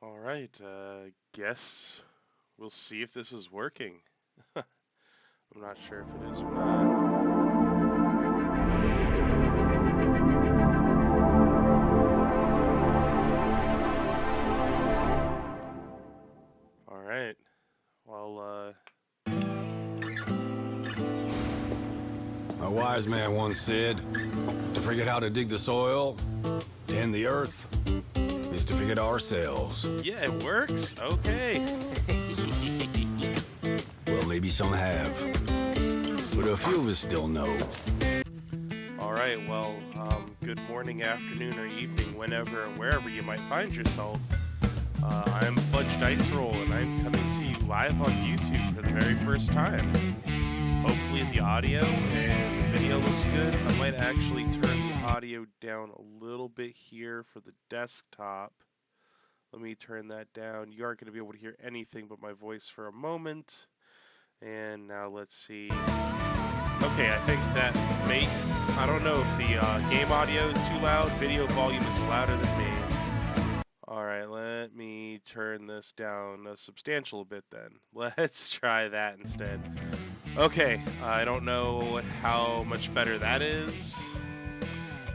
All right, guess we'll see if this is working. I'm not sure if it is or not. All right. Well, A wise man once said, to forget how to dig the soil, tend the earth, is to forget ourselves. yeah, it works. Okay. Well, maybe some have, but a few of us still know. All right. Well, good morning, afternoon, or evening, whenever and wherever you might find yourself. I'm Fudge Dice Roll, and I'm coming to you live on YouTube for the very first time. Hopefully the audio and the video looks good. I might actually turn the audio down a little bit here for the desktop. Let me turn that down. You aren't going to be able to hear anything but my voice for a moment. And now let's see. Okay, I think that may... I don't know if the game audio is too loud. Video volume is louder than me. Alright, let me turn this down a substantial bit then. Let's try that instead. Okay, I don't know how much better that is.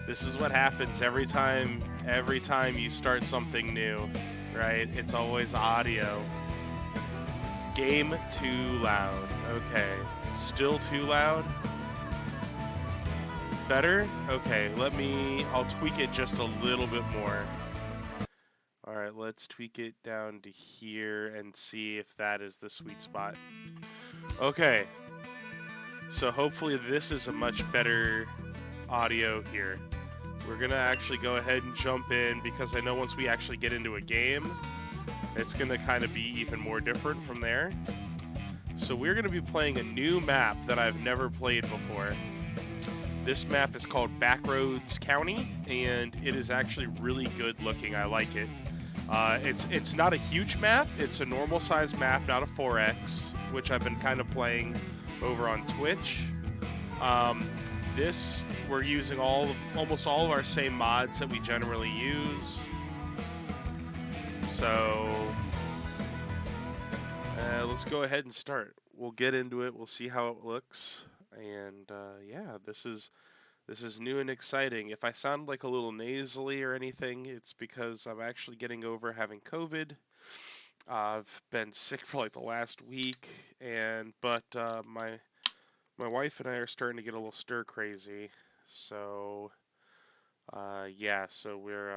This is what happens every time you start something new, right? It's always audio. Game too loud. Okay, still too loud. Better? Okay, I'll tweak it just a little bit more. All right, let's tweak it down to here and see if that is the sweet spot. Okay, so hopefully this is a much better audio here. We're gonna actually go ahead and jump in because I know once we actually get into a game, it's gonna kind of be even more different from there. So we're gonna be playing a new map that I've never played before. This map is called Backroads County, and it is actually really good looking. I like it. It's not a huge map. It's a normal size map, not a 4X, which I've been kind of playing over on Twitch. This, we're using almost all of our same mods that we generally use. So let's go ahead and start. We'll get into it. We'll see how it looks. And yeah, this is new and exciting. If I sound like a little nasally or anything, it's because I'm actually getting over having COVID. I've been sick for like the last week, but my wife and I are starting to get a little stir crazy. So yeah, so we're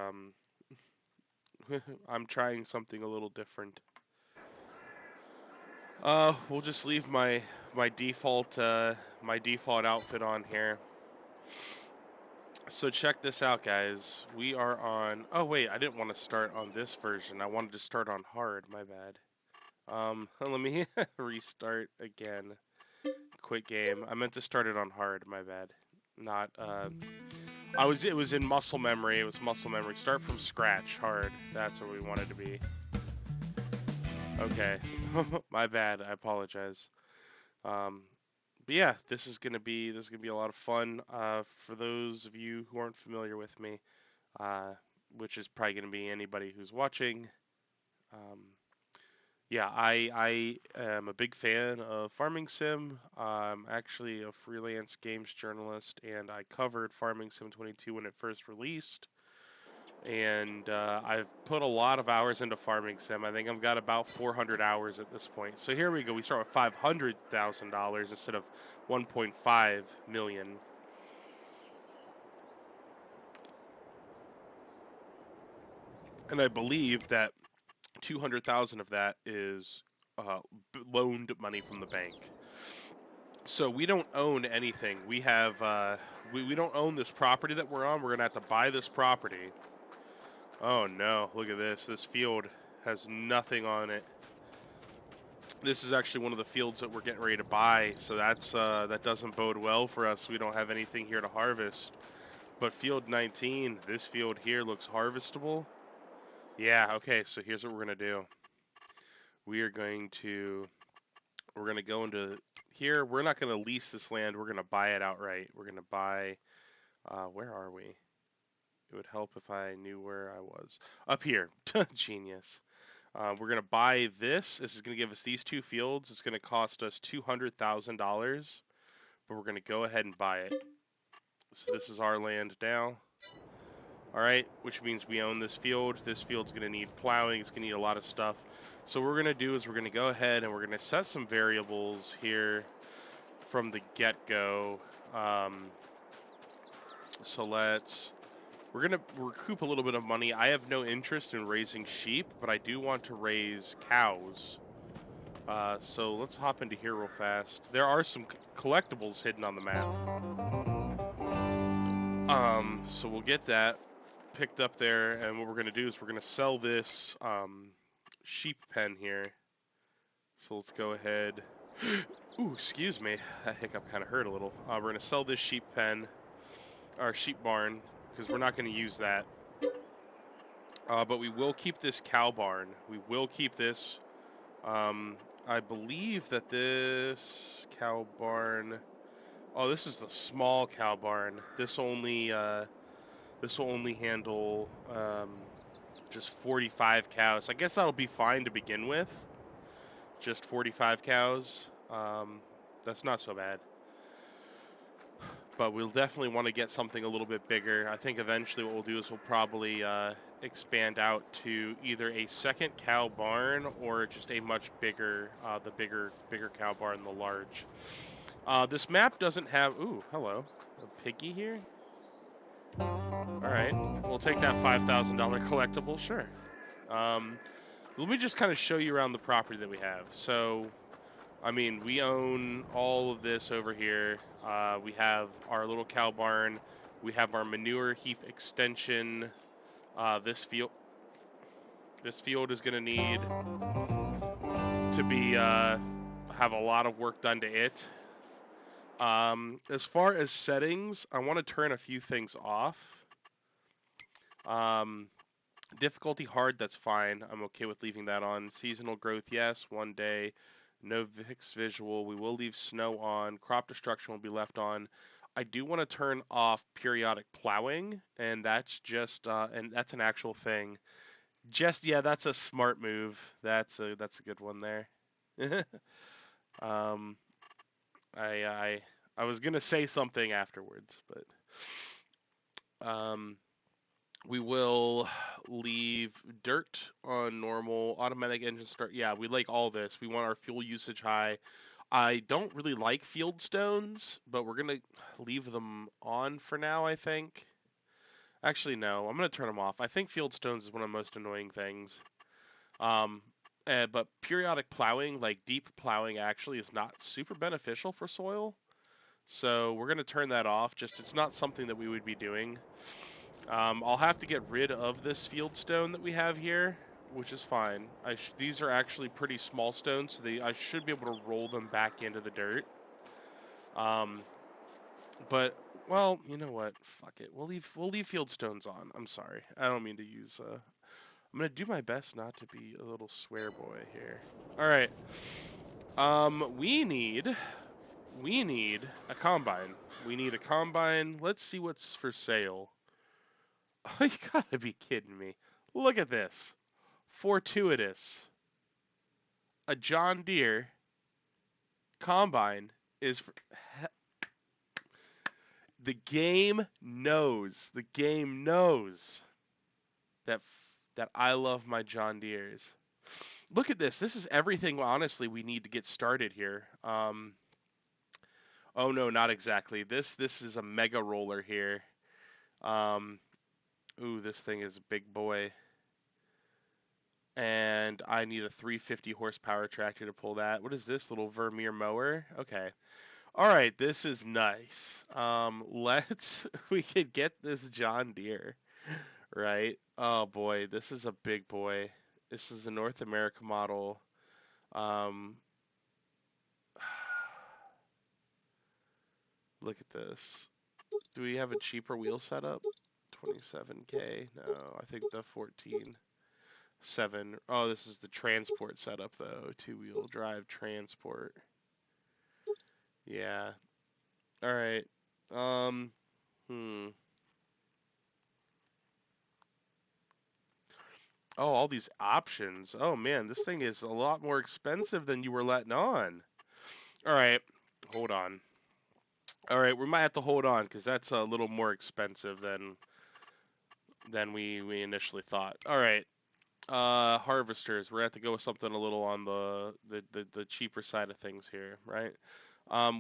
I'm trying something a little different. We'll just leave my default outfit on here. So check this out, guys. We are on. Oh wait, I didn't want to start on this version. I wanted to start on hard. My bad. Let me restart again. Quit game. I meant to start it on hard. My bad. Not. It was in muscle memory. It was muscle memory. Start from scratch. Hard. That's where we wanted to be. Okay. My bad. I apologize. Um, but yeah, this is gonna be a lot of fun. For those of you who aren't familiar with me, which is probably gonna be anybody who's watching. Um, yeah, I am a big fan of Farming Sim. I'm actually a freelance games journalist, and I covered Farming Sim 22 when it first released. And I've put a lot of hours into Farming Sim. I think I've got about 400 hours at this point. So here we go. We start with $500,000 instead of 1.5 million. And I believe that 200,000 of that is loaned money from the bank. So we don't own anything. We have we don't own this property that we're on. We're gonna have to buy this property. Oh no! Look at this. This field has nothing on it. This is actually one of the fields that we're getting ready to buy, so that doesn't bode well for us. We don't have anything here to harvest. But field 19, this field here looks harvestable. Yeah, okay, so here's what we're gonna do. We're gonna go into here. We're not gonna lease this land, we're gonna buy it outright. We're gonna buy where are we? It would help if I knew where I was. Up here. Genius. We're going to buy this. This is going to give us these 2 fields. It's going to cost us $200,000, but we're going to go ahead and buy it. So this is our land now. All right, which means we own this field. This field's going to need plowing. It's going to need a lot of stuff. So what we're going to do is we're going to go ahead and we're going to set some variables here from the get-go. So we're going to recoup a little bit of money. I have no interest in raising sheep, but I do want to raise cows. So let's hop into here real fast. There are some collectibles hidden on the map. So we'll get that picked up there, and what we're going to do is we're going to sell this sheep pen here. So let's go ahead. Ooh, excuse me. That hiccup kind of hurt a little. We're going to sell this sheep pen, our sheep barn, because we're not going to use that. But we will keep this cow barn. We will keep this. I believe that this cow barn... Oh, this is the small cow barn. This will only handle just 45 cows. I guess that'll be fine to begin with. Just 45 cows. That's not so bad. But we'll definitely want to get something a little bit bigger. I think eventually what we'll do is we'll probably expand out to either a second cow barn or just a much bigger, the bigger cow barn, the large. This map doesn't have... Ooh, hello. A piggy here? Alright, we'll take that $5,000 collectible, sure. Let me just kind of show you around the property that we have. So, I mean, we own all of this over here. We have our little cow barn. We have our manure heap extension. This field is going to need to be have a lot of work done to it. As far as settings, I want to turn a few things off. Difficulty hard, that's fine. I'm okay with leaving that on. Seasonal growth, yes. 1 day. No fixed visual. We will leave snow on. Crop destruction will be left on. I do want to turn off periodic plowing, and that's just and that's an actual thing. Yeah, that's a smart move. That's a good one there. I was gonna say something afterwards, but we will leave dirt on normal, automatic engine start. Yeah, we like all this. We want our fuel usage high. I don't really like field stones, but we're gonna leave them on for now, I think. Actually, no, I'm gonna turn them off. I think field stones is one of the most annoying things. But periodic plowing, like deep plowing, actually is not super beneficial for soil. So we're going to turn that off. Just it's not something that we would be doing. I'll have to get rid of this field stone that we have here, which is fine. These are actually pretty small stones, so I should be able to roll them back into the dirt. But, well, you know what? Fuck it. We'll leave field stones on. I'm sorry. I don't mean to use... I'm going to do my best not to be a little swear boy here. All right. We need a combine. We need a combine. Let's see what's for sale. Oh, you gotta be kidding me. Look at this. Fortuitous. A John Deere combine is for... The game knows that I love my John Deeres. Look at this. This is everything, honestly, we need to get started here. Oh, no, not exactly. This is a mega roller here. Ooh, this thing is a big boy. And I need a 350 horsepower tractor to pull that. What is this, little Vermeer mower? Okay. All right, this is nice. We could get this John Deere, right? Oh boy, this is a big boy. This is a North America model. Look at this. Do we have a cheaper wheel setup? 27K. No, I think the 14.7. Oh, this is the transport setup though. 2-wheel drive transport. Yeah. All right. Oh, all these options. Oh man, this thing is a lot more expensive than you were letting on. All right, hold on. All right, we might have to hold on because that's a little more expensive than we initially thought. All right, harvesters. We're gonna have to go with something a little on the cheaper side of things here, right?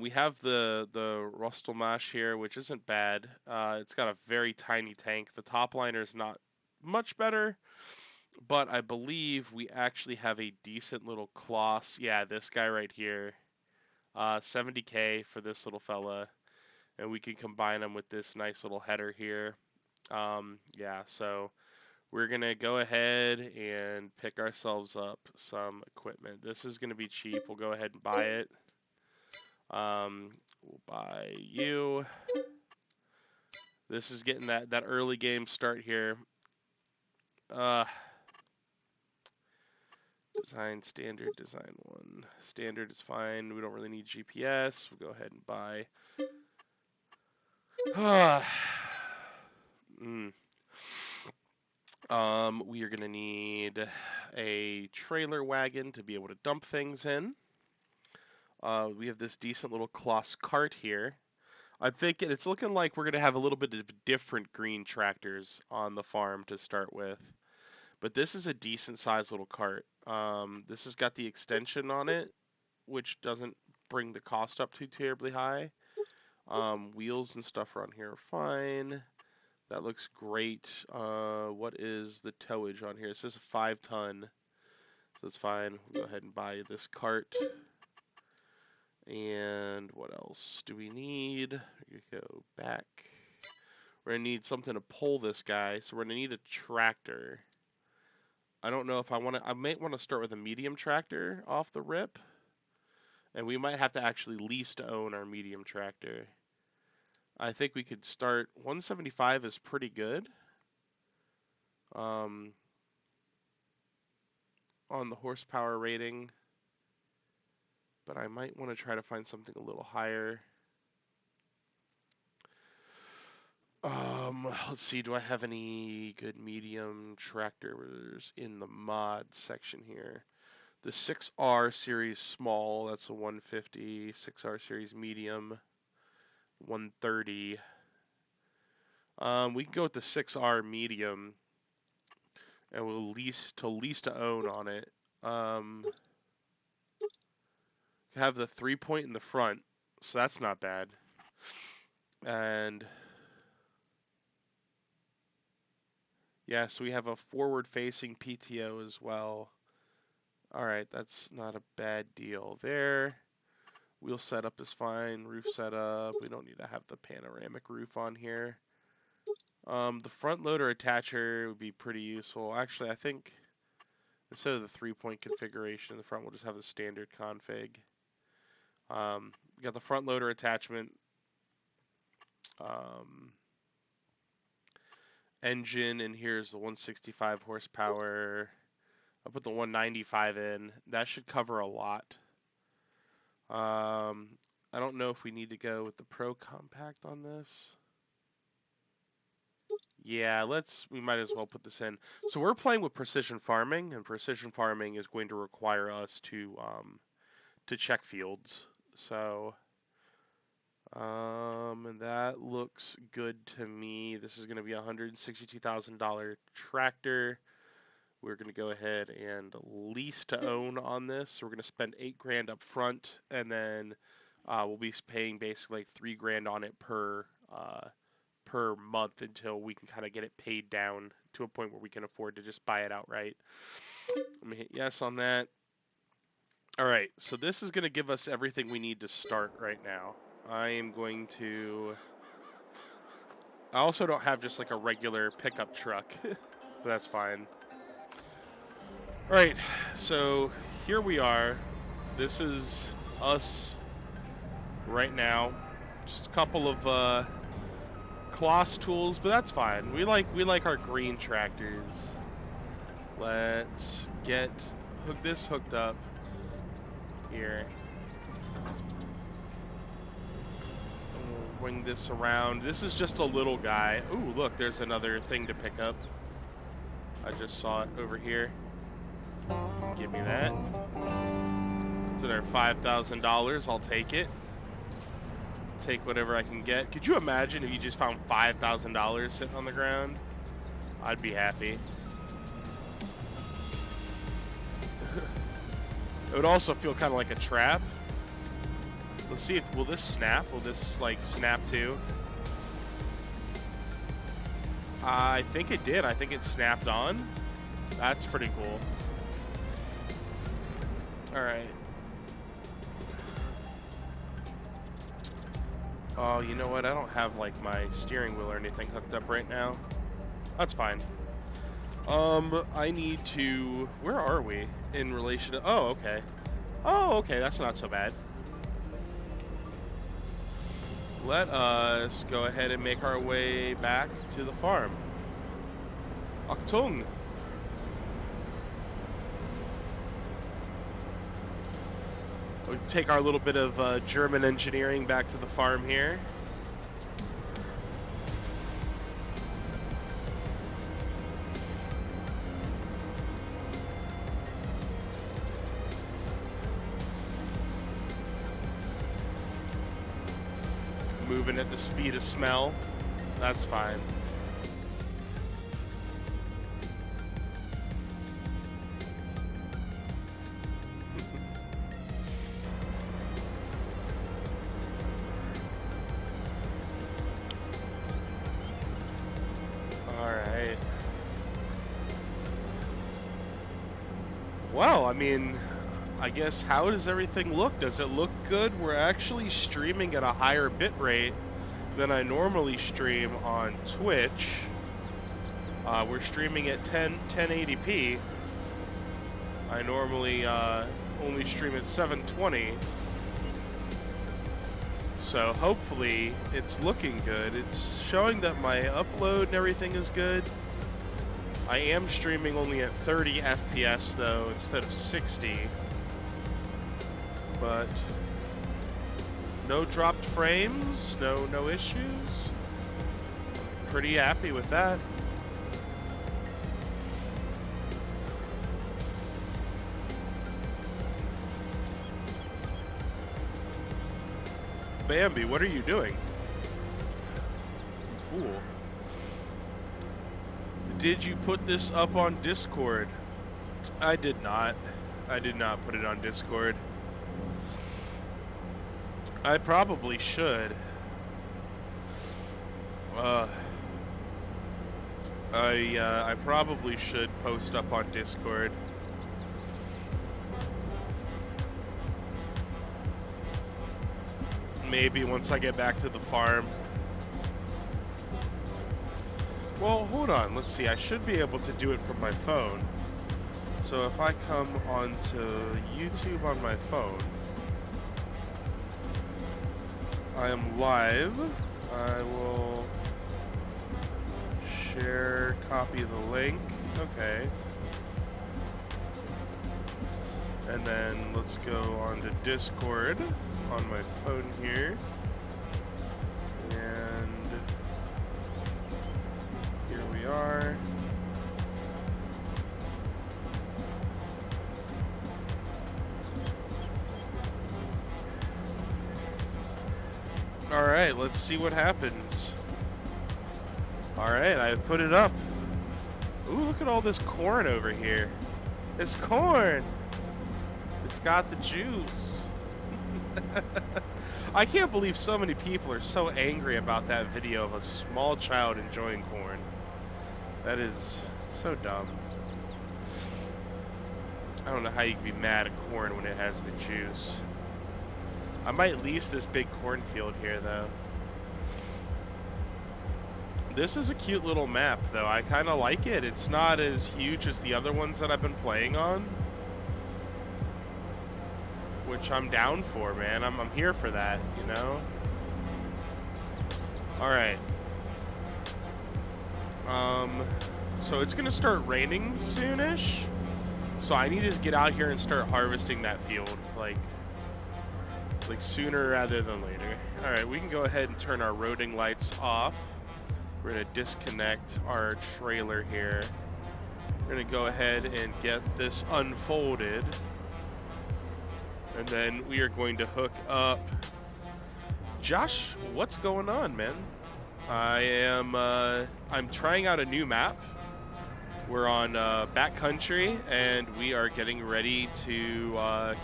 We have the Rustelmash here, which isn't bad. It's got a very tiny tank. The top liner is not much better, but I believe we actually have a decent little Kloss. Yeah, this guy right here. 70k for this little fella, and we can combine him with this nice little header here. Yeah, so we're gonna go ahead and pick ourselves up some equipment. This is gonna be cheap. We'll go ahead and buy it. We'll buy you. This is getting that early game start here. Design standard, design one. Standard is fine. We don't really need GPS. We'll go ahead and buy. We are gonna need a trailer wagon to be able to dump things in. We have this decent little Kloss cart here. I think it's looking like we're gonna have a little bit of different green tractors on the farm to start with. But this is a decent sized little cart. This has got the extension on it, which doesn't bring the cost up too terribly high. Wheels and stuff around here are fine. That looks great. What is the towage on here? It says 5 ton, so that's fine. We'll go ahead and buy this cart. And what else do we need? We go back. We're gonna need something to pull this guy, so we're gonna need a tractor. I don't know if I want to. I might want to start with a medium tractor off the rip, and we might have to actually lease to own our medium tractor. I think we could start. 175 is pretty good. On the horsepower rating, but I might want to try to find something a little higher. Let's see, do I have any good medium tractors in the mod section here? The 6R series small, that's a 150. 6R series medium, 130. We can go with the 6R medium, and we'll lease to own on it. Have the 3-point in the front, so that's not bad. And yeah, so we have a forward-facing PTO as well. All right, that's not a bad deal there. Wheel setup is fine. Roof setup. We don't need to have the panoramic roof on here. The front loader attacher would be pretty useful. Actually, I think instead of the 3-point configuration in the front, we'll just have the standard config. We got the front loader attachment. Engine, and here's the 165 horsepower. I'll put the 195 in. That should cover a lot. I don't know if we need to go with the Pro Compact on this. Yeah, we might as well put this in. So we're playing with precision farming, and precision farming is going to require us to check fields. So and that looks good to me. This is going to be a $162,000 tractor. We're going to go ahead and lease to own on this. So we're going to spend $8,000 up front, and then we'll be paying basically like $3,000 on it per month until we can kind of get it paid down to a point where we can afford to just buy it outright. Let me hit yes on that. All right, so this is going to give us everything we need to start right now. I also don't have just like a regular pickup truck, but that's fine. All right, so here we are. This is us right now. Just a couple of Kloss tools, but that's fine. We like our green tractors. Let's get this hooked up here. Bring this around. This is just a little guy. Ooh, look, there's another thing to pick up. I just saw it over here. Give me that. It's another $5,000. I'll take it. Take whatever I can get. Could you imagine if you just found $5,000 sitting on the ground? I'd be happy. It would also feel kind of like a trap. Let's see if, will this snap? Will this like snap too? I think it did. I think it snapped on. That's pretty cool. All right. Oh, you know what? I don't have like my steering wheel or anything hooked up right now. That's fine. I need to, where are we in relation to, oh, okay. Oh, okay, that's not so bad. Let us go ahead and make our way back to the farm. Achtung! We'll take our little bit of German engineering back to the farm here. Moving at the speed of smell. That's fine. Alright. Well, I mean, I guess, how does everything look? Does it look good? We're actually streaming at a higher bit rate than I normally stream on Twitch. We're streaming at 1080p. I normally only stream at 720. So hopefully it's looking good. It's showing that my upload and everything is good. I am streaming only at 30 FPS though, instead of 60. But no dropped frames, no issues. Pretty happy with that. Bambi, what are you doing? Cool. Did you put this up on Discord? I did not. I did not put it on Discord. I probably should. I probably should post up on Discord. Maybe once I get back to the farm. Well, hold on. Let's see. I should be able to do it from my phone. So if I come onto YouTube on my phone, I am live. I will share, copy the link. Okay. And then let's go on to Discord on my phone here. And here we are. Alright, let's see what happens. Alright, I put it up. Ooh, look at all this corn over here. It's corn! It's got the juice. I can't believe so many people are so angry about that video of a small child enjoying corn. That is so dumb. I don't know how you can be mad at corn when it has the juice. I might lease this big cornfield here, though. This is a cute little map, though. I kind of like it. It's not as huge as the other ones that I've been playing on. Which I'm down for, man. I'm here for that, you know? Alright. So it's gonna start raining soonish. So I need to get out here and start harvesting that field. Like sooner rather than later. Alright, we can go ahead and turn our roading lights off. We're gonna disconnect our trailer here. We're gonna go ahead and get this unfolded, and then we are going to hook up. Josh, what's going on, man? I'm trying out a new map. We're on backcountry, and we are getting ready to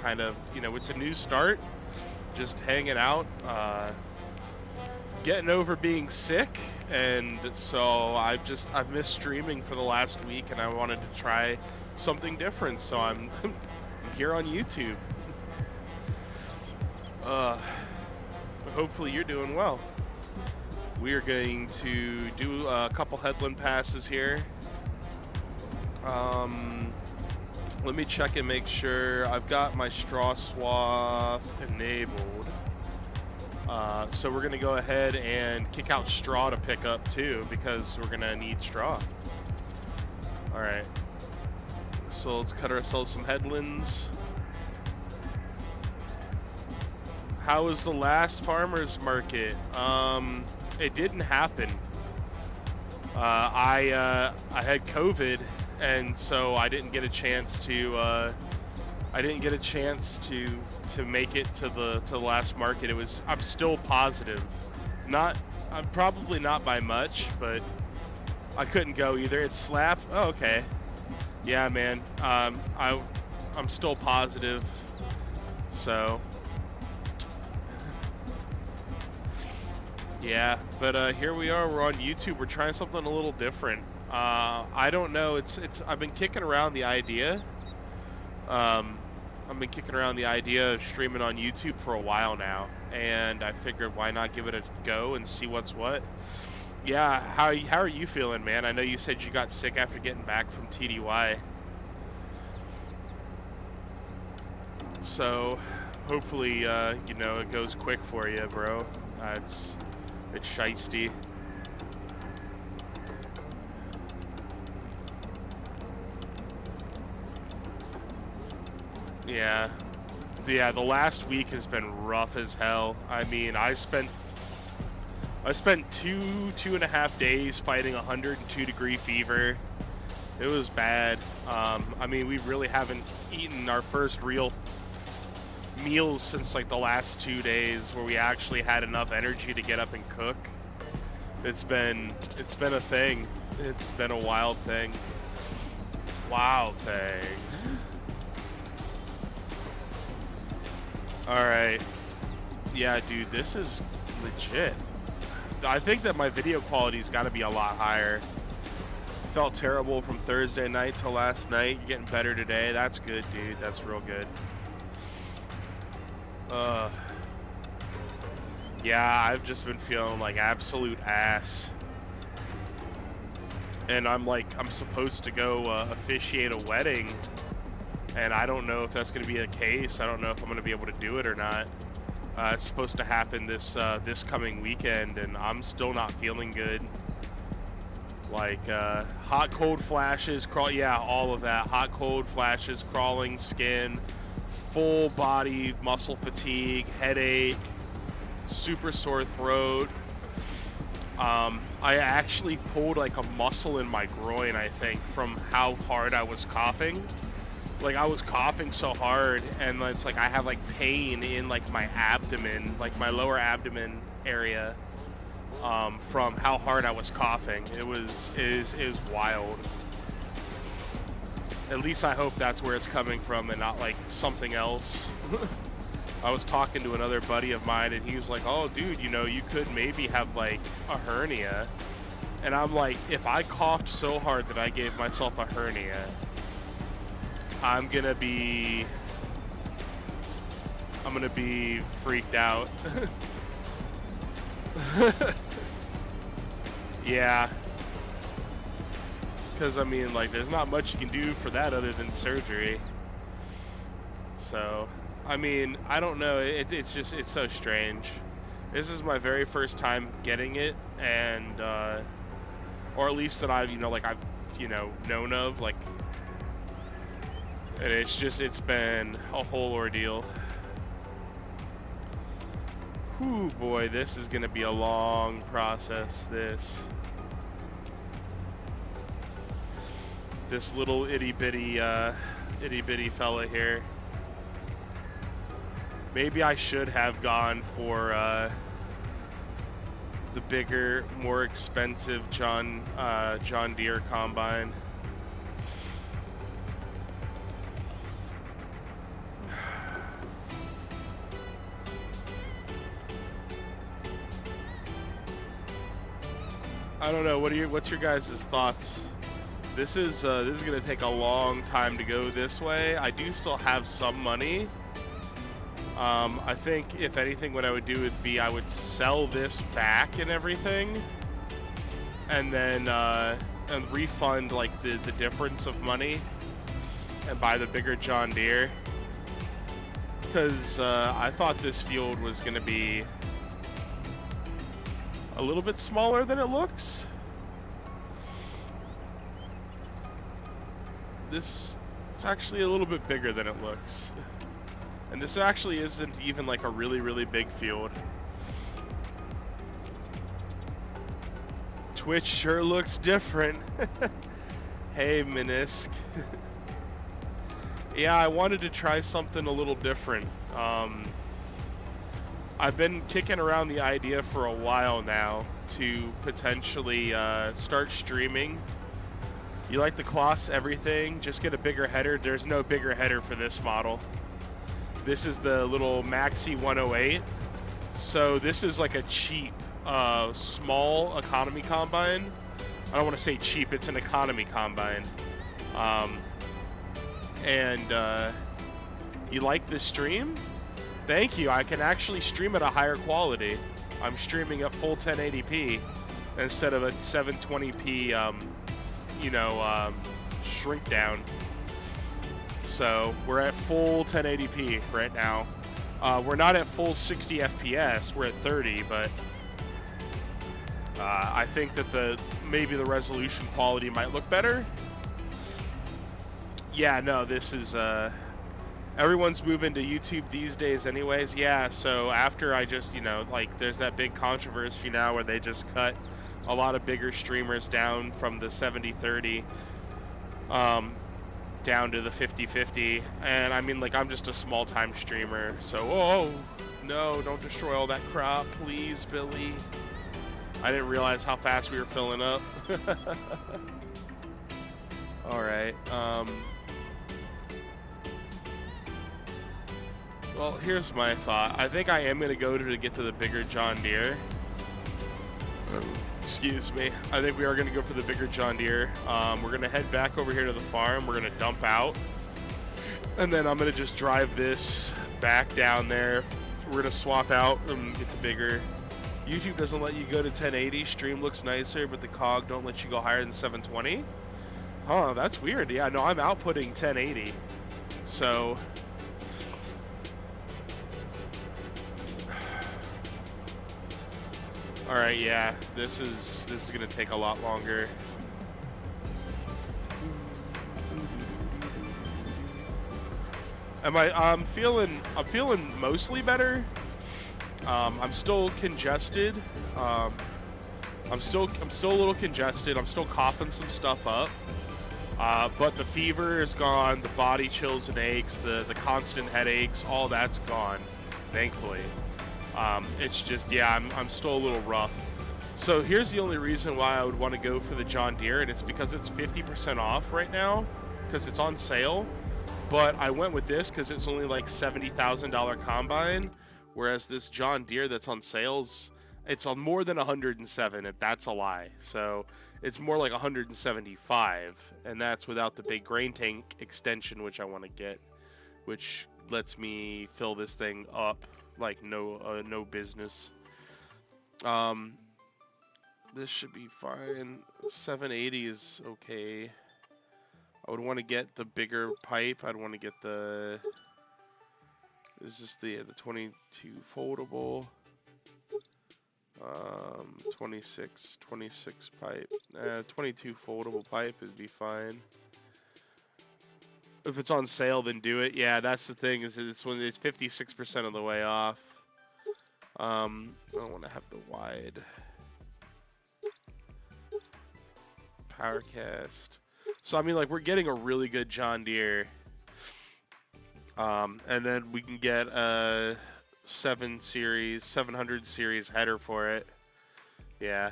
kind of, it's a new start. Just hanging out, getting over being sick, and so I've missed streaming for the last week, and I wanted to try something different, so I'm here on YouTube. Hopefully you're doing well. We are going to do a couple headland passes here. Let me check and make sure I've got my straw swath enabled. So we're gonna go ahead and kick out straw to pick up too, because we're gonna need straw. All right. So let's cut ourselves some headlands. How was the last farmers market? It didn't happen. I had COVID, and so I didn't get a chance to make it to the last market. I'm still positive. I'm probably not by much, but I couldn't go either. It's slap. Oh, okay. Yeah, man. I'm still positive. So yeah, but here we are. We're on YouTube. We're trying something a little different. I don't know. I've been kicking around the idea. I've been kicking around the idea of streaming on YouTube for a while now, and I figured why not give it a go and see what's what. Yeah, how are you feeling, man? I know you said you got sick after getting back from TDY. So hopefully, it goes quick for you, bro. It's shiesty. Yeah, the last week has been rough as hell. I mean, I spent 2.5 days fighting 102-degree fever. It was bad. I mean, we really haven't eaten our first real meals since like the last 2 days, where we actually had enough energy to get up and cook. It's been a thing. It's been a wild thing. Alright. Yeah, dude, this is legit. I think that my video quality's got to be a lot higher. Felt terrible from Thursday night till last night. You're getting better today. That's good, dude. That's real good. Yeah, I've just been feeling like absolute ass. And I'm supposed to go officiate a wedding, and I don't know if that's going to be the case. I don't know if I'm going to be able to do it or not. It's supposed to happen this coming weekend, and I'm still not feeling good. Like hot, cold flashes, all of that. Hot, cold flashes, crawling skin, full body muscle fatigue, headache, super sore throat. I actually pulled like a muscle in my groin, I think, from how hard I was coughing. Like, I was coughing so hard, and it's like I have like pain in like my abdomen, like my lower abdomen area, from how hard I was coughing. It was wild. At least I hope that's where it's coming from and not like something else. I was talking to another buddy of mine, and he was like, oh dude, you could maybe have like a hernia. And I'm like, if I coughed so hard that I gave myself a hernia, I'm gonna be freaked out. Yeah. Because, I mean, like, there's not much you can do for that other than surgery. So, I mean, I don't know. It's so strange. This is my very first time getting it, and, or at least that I've known of, like, and it's been a whole ordeal. Whew, boy, this is gonna be a long process, this. this little itty bitty fella here. Maybe I should have gone for the bigger, more expensive John Deere combine. I don't know. What's your guys' thoughts? This is gonna take a long time to go this way. I do still have some money. I think if anything, what I would do would be I would sell this back and everything, and then and refund like the difference of money and buy the bigger John Deere. Because I thought this field was gonna be a little bit smaller than it looks. It's actually a little bit bigger than it looks. And this actually isn't even like a really, really big field. Twitch sure looks different. Hey, Minisk. Yeah, I wanted to try something a little different. I've been kicking around the idea for a while now to potentially start streaming. You like the Kloss everything, just get a bigger header. There's no bigger header for this model. This is the little Maxi 108. So this is like a cheap, small economy combine. I don't want to say cheap, it's an economy combine. You like this stream? Thank you. I can actually stream at a higher quality. I'm streaming at full 1080p instead of a 720p, shrink down. So we're at full 1080p right now. We're not at full 60 FPS. We're at 30, but I think that maybe the resolution quality might look better. Yeah, no, this is everyone's moving to YouTube these days anyways. Yeah, so after I just, there's that big controversy now where they just cut a lot of bigger streamers down from the 70-30 down to the 50-50. And I mean, like, I'm just a small time streamer, so oh no, don't destroy all that crop, please, Billy. I didn't realize how fast we were filling up. All right. Well, here's my thought. I think I am going to go to get to the bigger John Deere. Excuse me. I think we are going to go for the bigger John Deere. We're going to head back over here to the farm. We're going to dump out. And then I'm going to just drive this back down there. We're going to swap out and get the bigger. YouTube doesn't let you go to 1080. Stream looks nicer, but the COG don't let you go higher than 720. Huh, that's weird. Yeah, no, I'm outputting 1080. So... all right, yeah, this is gonna take a lot longer. I'm feeling mostly better. I'm still congested. I'm still a little congested. I'm still coughing some stuff up. But the fever is gone. The body chills and aches. The constant headaches. All that's gone, thankfully. It's just, yeah, I'm still a little rough. So here's the only reason why I would want to go for the John Deere, and it's because it's 50% off right now, because it's on sale. But I went with this because it's only like $70,000 combine, whereas this John Deere that's on sales, it's on more than 107, and that's a lie. So it's more like 175, and that's without the big grain tank extension, which I want to get, which lets me fill this thing up like no business. This should be fine. 780 is okay. I would want to get the bigger pipe. I'd want to get the... Is this the 22 foldable? 26 pipe. 22 foldable pipe would be fine. If it's on sale, then do it. Yeah, that's the thing, is that it's 56% of the way off. I don't want to have the wide. Powercast. So I mean, like, we're getting a really good John Deere. And then we can get a 700 series header for it. Yeah.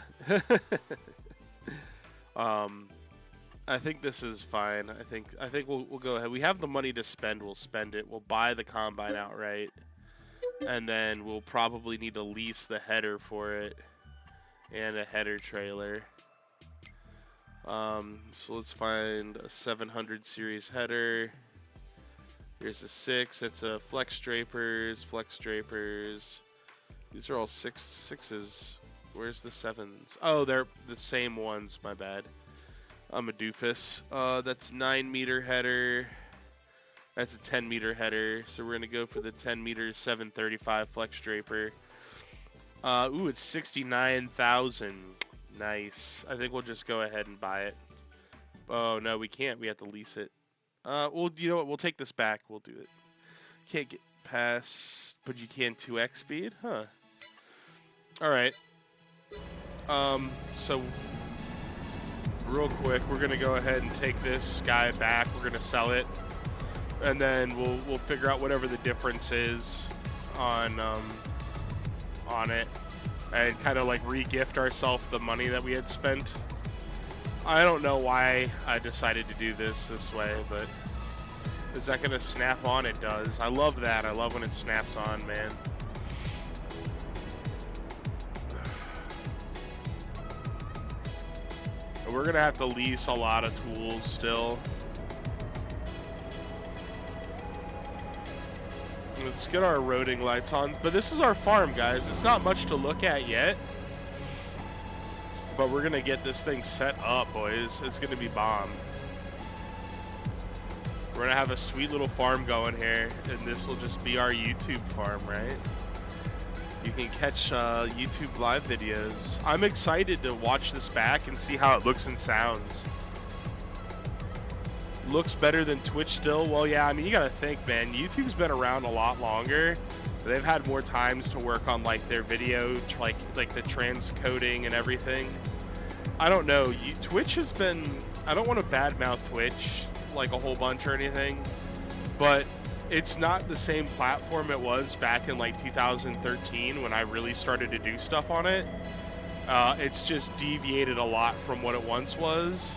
I think this is fine. I think we'll go ahead. We have the money to spend. We'll spend it. We'll buy the combine outright, and then we'll probably need to lease the header for it and a header trailer. So let's find a 700 series header. Here's a 6. It's a flex drapers. These are all sixes. Where's the 7s? Oh, they're the same ones. My bad. I'm a doofus. That's 9-meter header. That's a 10-meter header. So we're gonna go for the 10 meter 735 flex draper. Ooh, it's 69,000. Nice. I think we'll just go ahead and buy it. Oh no, we can't. We have to lease it. Well, you know what? We'll take this back. We'll do it. Can't get past, but you can 2x speed, huh? All right. So real quick, we're gonna go ahead and take this guy back. We're gonna sell it, and then we'll figure out whatever the difference is on it, and kind of like re-gift ourselves the money that we had spent. I don't know why I decided to do this way, but is that gonna snap on? It does. I love that. I love when it snaps on, man. We're gonna have to lease a lot of tools still. Let's get our roading lights on. But this is our farm, guys. It's not much to look at yet. But we're gonna get this thing set up, boys. It's gonna be bomb. We're gonna have a sweet little farm going here, and this will just be our YouTube farm, right? You can catch YouTube live videos. I'm excited to watch this back and see how it looks and sounds. Looks better than Twitch still. Well, yeah, I mean, you gotta think, man. YouTube's been around a lot longer. They've had more times to work on like their video, like the transcoding and everything. I don't know. Twitch has been. I don't want to badmouth Twitch like a whole bunch or anything, but it's not the same platform it was back in like 2013 when I really started to do stuff on it. It's just deviated a lot from what it once was.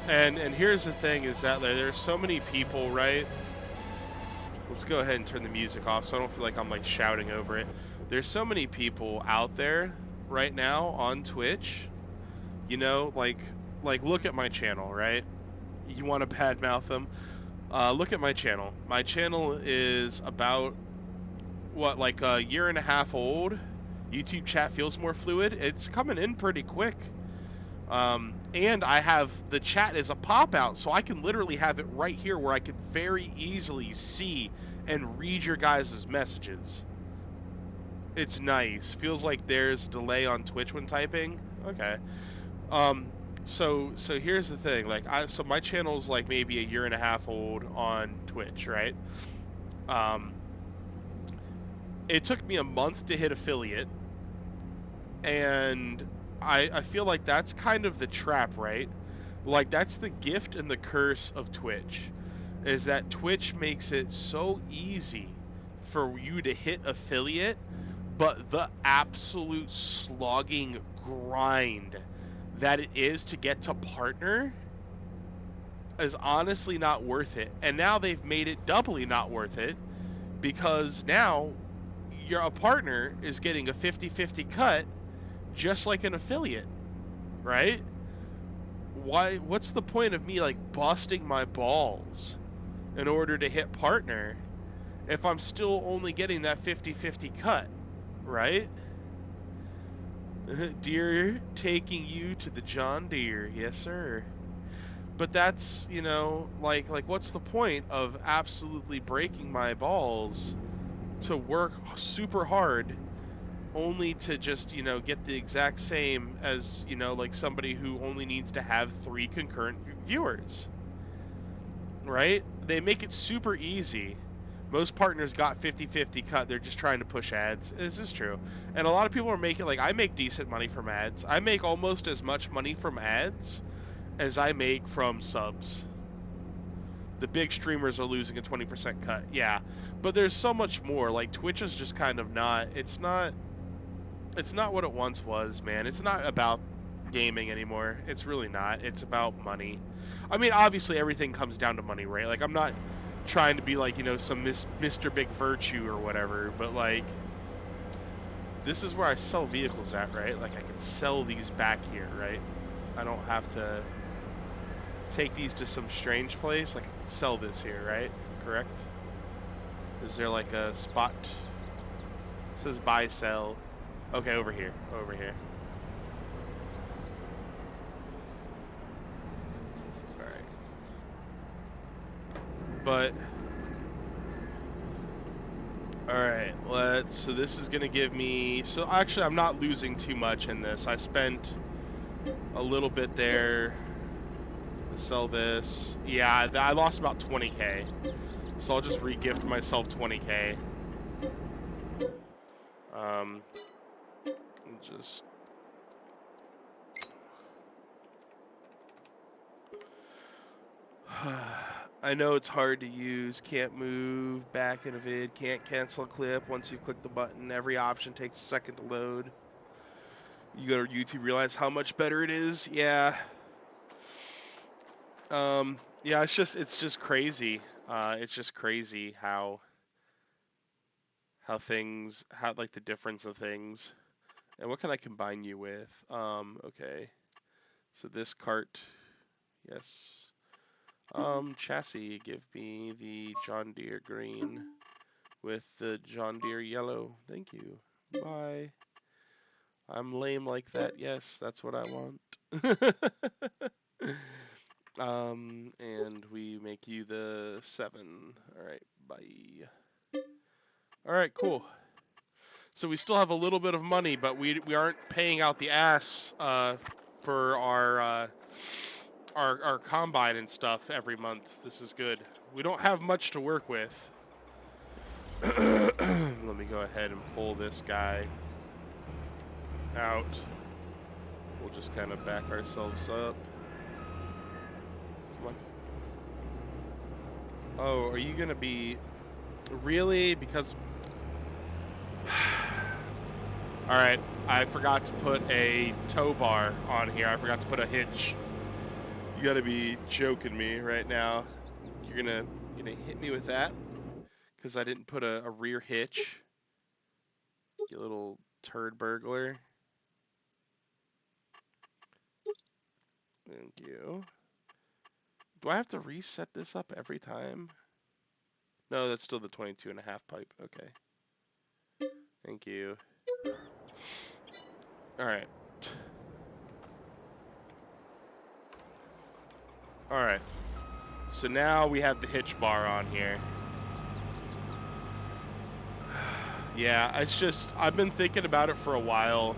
And here's the thing is that there's so many people, right? Let's go ahead and turn the music off so I don't feel like I'm like shouting over it. There's so many people out there right now on Twitch, you know, like look at my channel, right? You want to badmouth them? Look at my channel. My channel is about, what, like a year and a half old. YouTube chat feels more fluid. It's coming in pretty quick. And I have the chat as a pop-out, so I can literally have it right here where I could very easily see and read your guys' messages. It's nice. Feels like there's delay on Twitch when typing. Okay. So here's the thing, like so my channel's like maybe a year and a half old on Twitch, right? It took me a month to hit affiliate, and I feel like that's kind of the trap, right? Like that's the gift and the curse of Twitch, is that Twitch makes it so easy for you to hit affiliate, but the absolute slogging grind that it is to get to partner is honestly not worth it. And now they've made it doubly not worth it, because now a partner is getting a 50-50 cut just like an affiliate, right? What's the point of me like busting my balls in order to hit partner if I'm still only getting that 50-50 cut, right? Deere taking you to the John Deere, yes sir. But that's, you know, like what's the point of absolutely breaking my balls to work super hard only to just, you know, get the exact same as, you know, like somebody who only needs to have 3 concurrent viewers, right? They make it super easy. Most partners got 50-50 cut. They're just trying to push ads. This is true. And a lot of people are making, like, I make decent money from ads. I make almost as much money from ads as I make from subs. The big streamers are losing a 20% cut, yeah. But there's so much more. Like, Twitch is just kind of not, it's not what it once was, man. It's not about gaming anymore. It's really not. It's about money. I mean, obviously everything comes down to money, right? Like, I'm not trying to be like, you know, some Mr. Big Virtue or whatever, but like, this is where I sell vehicles at, right? Like, I can sell these back here, right? I don't have to take these to some strange place. Like, I can sell this here, right? Correct? Is there like a spot? It says buy, sell. Okay, over here. Over here. Alright. But... Alright, so this is gonna give me... So, actually, I'm not losing too much in this. I spent a little bit there to sell this. Yeah, I lost about 20k. So I'll just re-gift myself 20k. Just... I know it's hard to use, can't move back in a vid, can't cancel a clip once you click the button. Every option takes a second to load. You go to YouTube, realize how much better it is. Yeah. Yeah, it's just crazy. It's just crazy how like the difference of things. And what can I combine you with? Okay. So this cart, yes. Chassis, give me the John Deere green with the John Deere yellow. Thank you. Bye. I'm lame like that. Yes, that's what I want. And we make you the 7. Alright, bye. Alright, cool. So we still have a little bit of money, but we aren't paying out the ass for our combine and stuff every month. This is good. We don't have much to work with. Let me go ahead and pull this guy out. We'll just kind of back ourselves up. Come on. Oh, are you gonna be... Really? Because... Alright, I forgot to put a tow bar on here. I forgot to put a hitch. You gotta be joking me right now. You're gonna hit me with that? Because I didn't put a rear hitch. You little turd burglar. Thank you. Do I have to reset this up every time? No, that's still the 22.5 pipe. Okay. Thank you. Alright. Alright. So now we have the hitch bar on here. Yeah, it's just, I've been thinking about it for a while.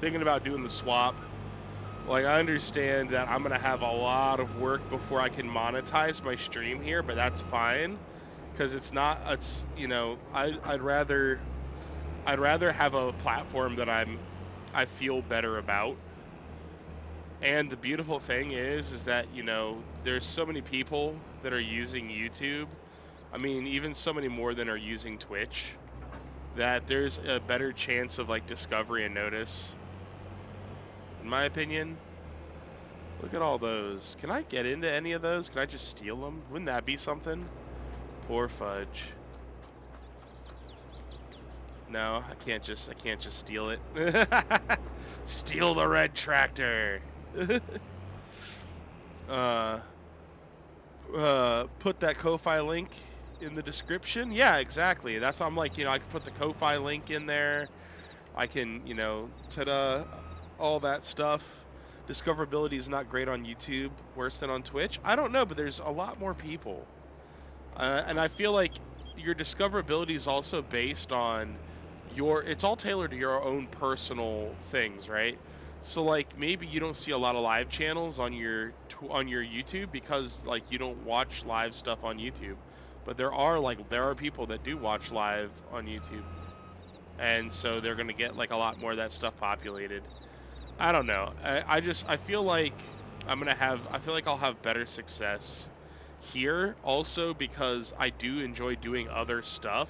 Thinking about doing the swap. Like, I understand that I'm gonna have a lot of work before I can monetize my stream here, but that's fine. Because it's you know, I'd rather have a platform that I feel better about. And the beautiful thing is that, you know, there's so many people that are using YouTube. I mean, even so many more than are using Twitch, that there's a better chance of like discovery and notice. In my opinion. Look at all those. Can I get into any of those? Can I just steal them? Wouldn't that be something? Poor fudge. No, I can't just steal it. Steal the red tractor. Put that Ko-Fi link in the description. Yeah, exactly. That's why I'm like, you know, I can put the Ko-Fi link in there. I can, you know, ta-da, all that stuff. Discoverability is not great on YouTube, worse than on Twitch. I don't know, but there's a lot more people. And I feel like your discoverability is also based on it's all tailored to your own personal things, right? So like maybe you don't see a lot of live channels on your YouTube because like you don't watch live stuff on YouTube, but there are people that do watch live on YouTube, and so they're gonna get like a lot more of that stuff populated. I don't know. I feel like I feel like I'll have better success here also because I do enjoy doing other stuff,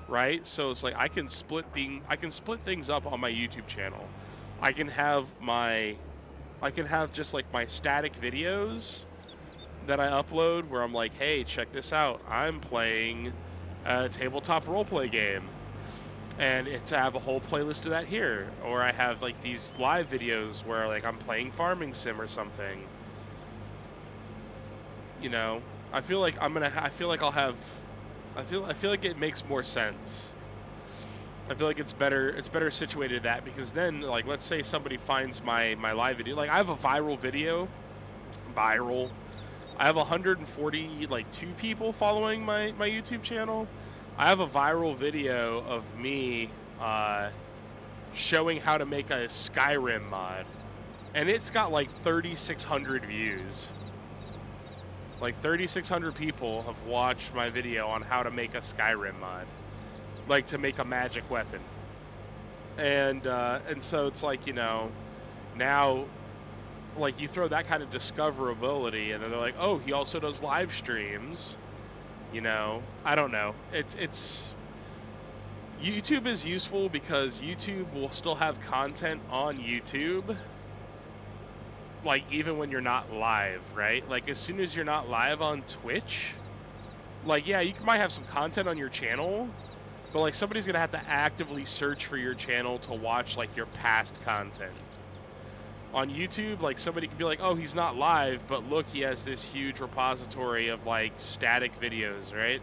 right? So it's like I can split things up on my YouTube channel. I can have just like my static videos that I upload where I'm like, hey, check this out. I'm playing a tabletop roleplay game. And it's I have a whole playlist of that here. Or I have like these live videos where like I'm playing Farming Sim or something. You know, I feel like I feel like it makes more sense. I feel like it's better situated that because then like let's say somebody finds my live video. Like I have a viral video. Viral. I have 142 people following my YouTube channel. I have a viral video of me showing how to make a Skyrim mod. And it's got like 3,600 views. Like 3,600 people have watched my video on how to make a Skyrim mod. Like to make a magic weapon. And so it's like, you know, now like you throw that kind of discoverability and then they're like, oh, he also does live streams. You know, I don't know. It's YouTube is useful because YouTube will still have content on YouTube. Like even when you're not live, right? Like as soon as you're not live on Twitch, like yeah, you might have some content on your channel, but like somebody's gonna have to actively search for your channel to watch like your past content. On YouTube, like somebody could be like, oh, he's not live, but look, he has this huge repository of like static videos, right?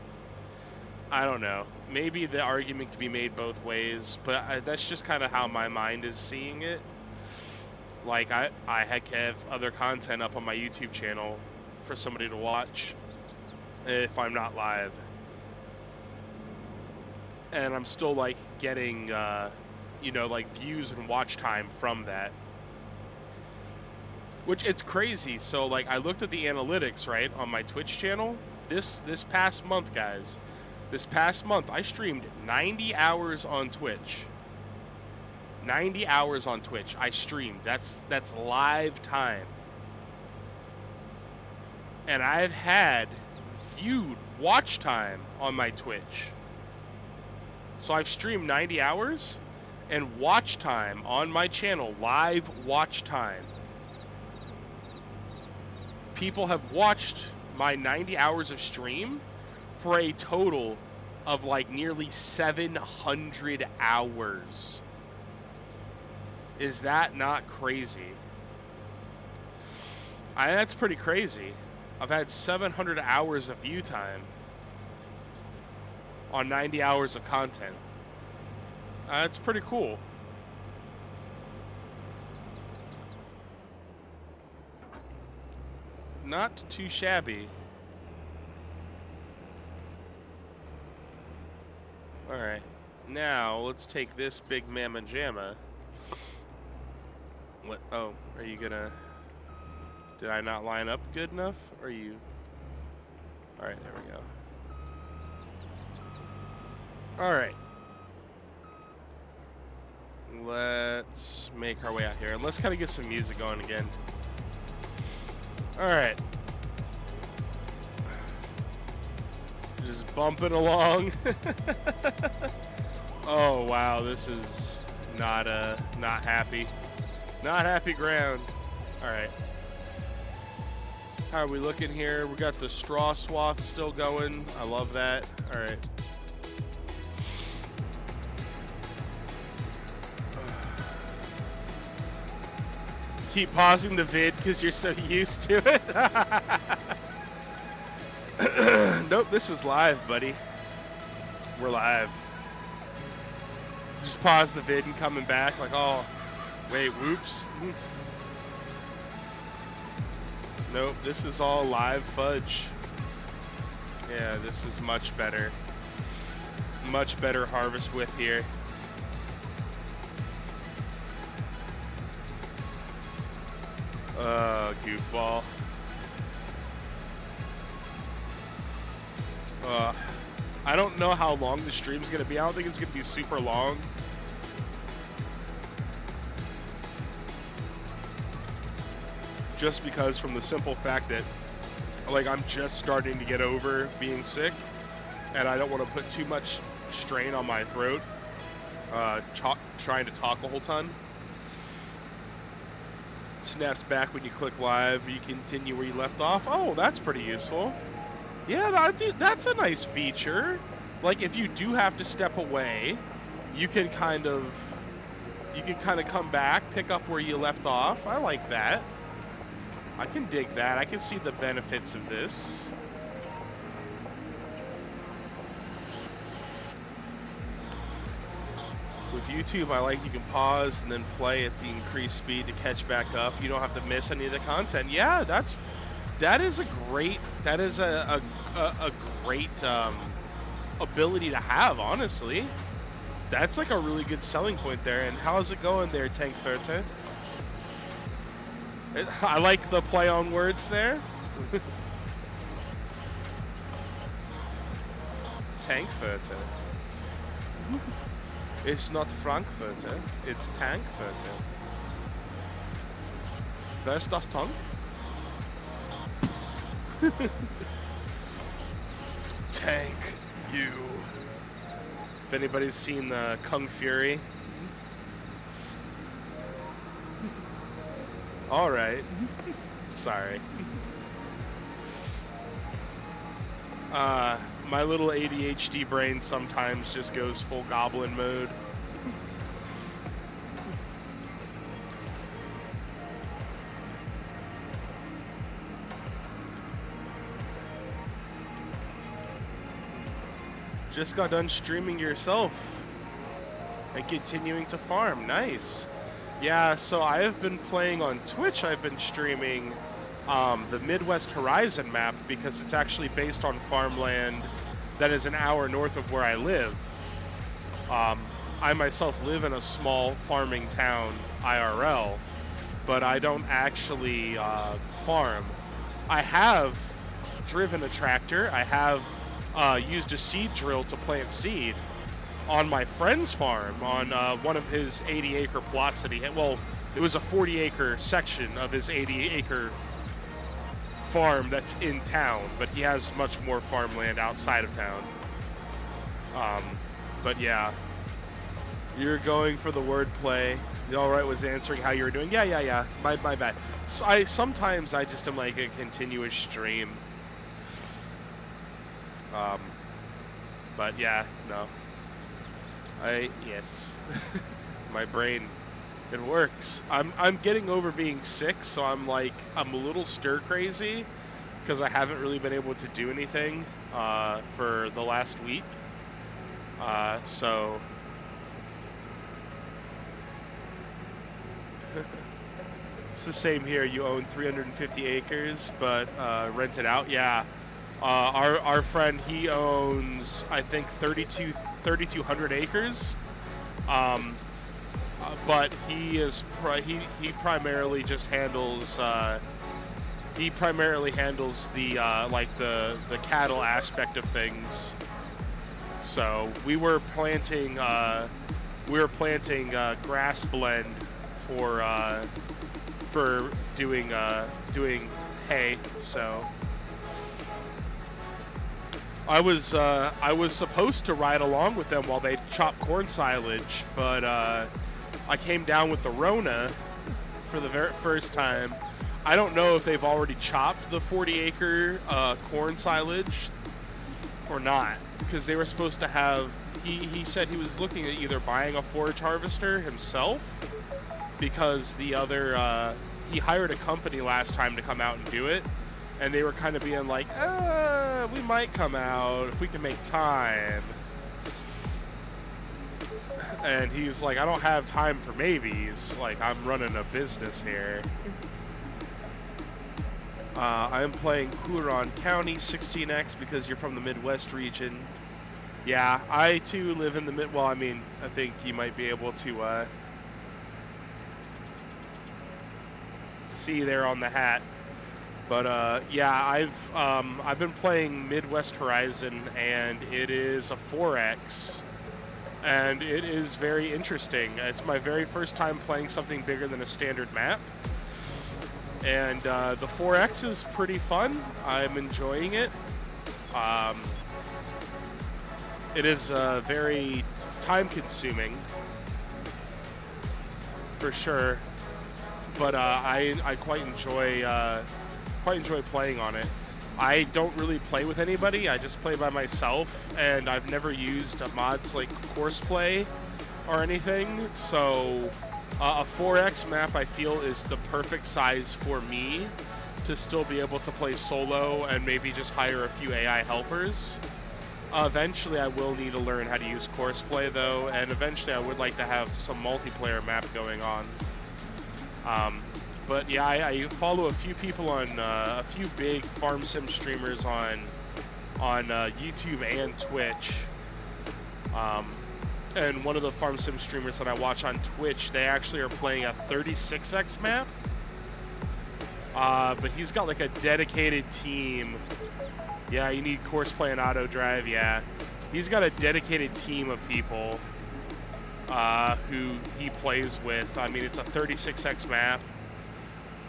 I don't know. Maybe the argument can be made both ways, but that's just kind of how my mind is seeing it. Like I have other content up on my YouTube channel for somebody to watch if I'm not live. And I'm still like getting, you know, like views and watch time from that. Which it's crazy. So like I looked at the analytics, right, on my Twitch channel. This past month, guys. This past month I streamed 90 hours on Twitch. 90 hours on Twitch. I streamed. That's live time. And I've had viewed watch time on my Twitch. So I've streamed 90 hours and watch time on my channel, live watch time. People have watched my 90 hours of stream for a total of like nearly 700 hours. Is that not crazy? That's pretty crazy. I've had 700 hours of view time on 90 hours of content. That's pretty cool. Not too shabby. Alright. Now, let's take this big mamma jamma. What? Oh, are you gonna... Did I not line up good enough? Or are you... Alright, there we go. Alright. Let's make our way out here. And let's kind of get some music going again. Alright. Just bumping along. Oh wow, this is not happy. Not happy ground. Alright. How are we looking here? We got the straw swath still going. I love that. Alright. Keep pausing the vid because you're so used to it. Nope, this is live, buddy. We're live. Just pause the vid and coming back like, oh, wait, whoops. Nope, this is all live fudge. Yeah, this is much better. Much better harvest with here. Goofball. I don't know how long the stream's gonna be. I don't think it's gonna be super long. just because from the simple fact that, like, I'm just starting to get over being sick, and I don't want to put too much strain on my throat, trying to talk a whole ton. Snaps back when you click live. You continue where you left off. Oh, that's pretty useful. Yeah, that's a nice feature. Like, if you do have to step away, you can kind of come back, pick up where you left off. I like that. I can dig that. I can see the benefits of this. With YouTube, I like you can pause and then play at the increased speed to catch back up. You don't have to miss any of the content. Yeah, that is a great ability to have, honestly. That's like a really good selling point there. And how's it going there, Tank Ferte? I like the play on words there. Tank Ferte. It's not Frankfurter, it's Tankfurter. Wer ist das Tank? Tank you. If anybody's seen the Kung Fury. Alright. Sorry. My little ADHD brain sometimes just goes full goblin mode. Just got done streaming yourself and continuing to farm. Nice. Yeah, so I have been playing on Twitch. I've been streaming the Midwest Horizon map because it's actually based on farmland that is an hour north of where I live. I myself live in a small farming town, IRL, but I don't actually farm. I have driven a tractor. I have used a seed drill to plant seed on my friend's farm on one of his 80-acre plots that he had. Well, it was a 40-acre section of his 80-acre farm that's in town, but he has much more farmland outside of town. But yeah, you're going for the wordplay. The Alright was answering how you were doing. Yeah. My bad. So sometimes I just am like a continuous stream. But yeah, no. Yes. My brain, it works. I'm getting over being sick, so I'm a little stir crazy because I haven't really been able to do anything for the last week. So it's the same here. You own 350 acres, but rent it out. Yeah. Our friend, he owns, I think, 3,200 acres. But he primarily just handles the the cattle aspect of things. So we were planting grass blend for doing hay. So I was supposed to ride along with them while they chop corn silage, but I came down with the Rona for the very first time. I don't know if they've already chopped the 40-acre corn silage or not, because they were supposed to have. He said he was looking at either buying a forage harvester himself, because the other he hired a company last time to come out and do it, and they were kind of being like, we might come out if we can make time. And he's like, I don't have time for maybes. Like, I'm running a business here. I'm playing Huron County 16X because you're from the Midwest region. Yeah, I too live in the well, I mean, I think you might be able to see there on the hat. But yeah, I've been playing Midwest Horizon, and it is a 4X, and it is very interesting. It's my very first time playing something bigger than a standard map, And the 4X is pretty fun. I'm enjoying it. It is very time-consuming, for sure. But I quite enjoy playing on it. I don't really play with anybody. I just play by myself, and I've never used mods like Courseplay or anything. So a 4X map, I feel, is the perfect size for me to still be able to play solo and maybe just hire a few AI helpers. Eventually, I will need to learn how to use Courseplay, though, and eventually I would like to have some multiplayer map going on. But yeah, I follow a few people on a few big farm sim streamers on YouTube and Twitch. And one of the farm sim streamers that I watch on Twitch, they actually are playing a 36X map. But he's got like a dedicated team. Yeah, you need Courseplay and auto drive. Yeah, he's got a dedicated team of people who he plays with. I mean, it's a 36X map.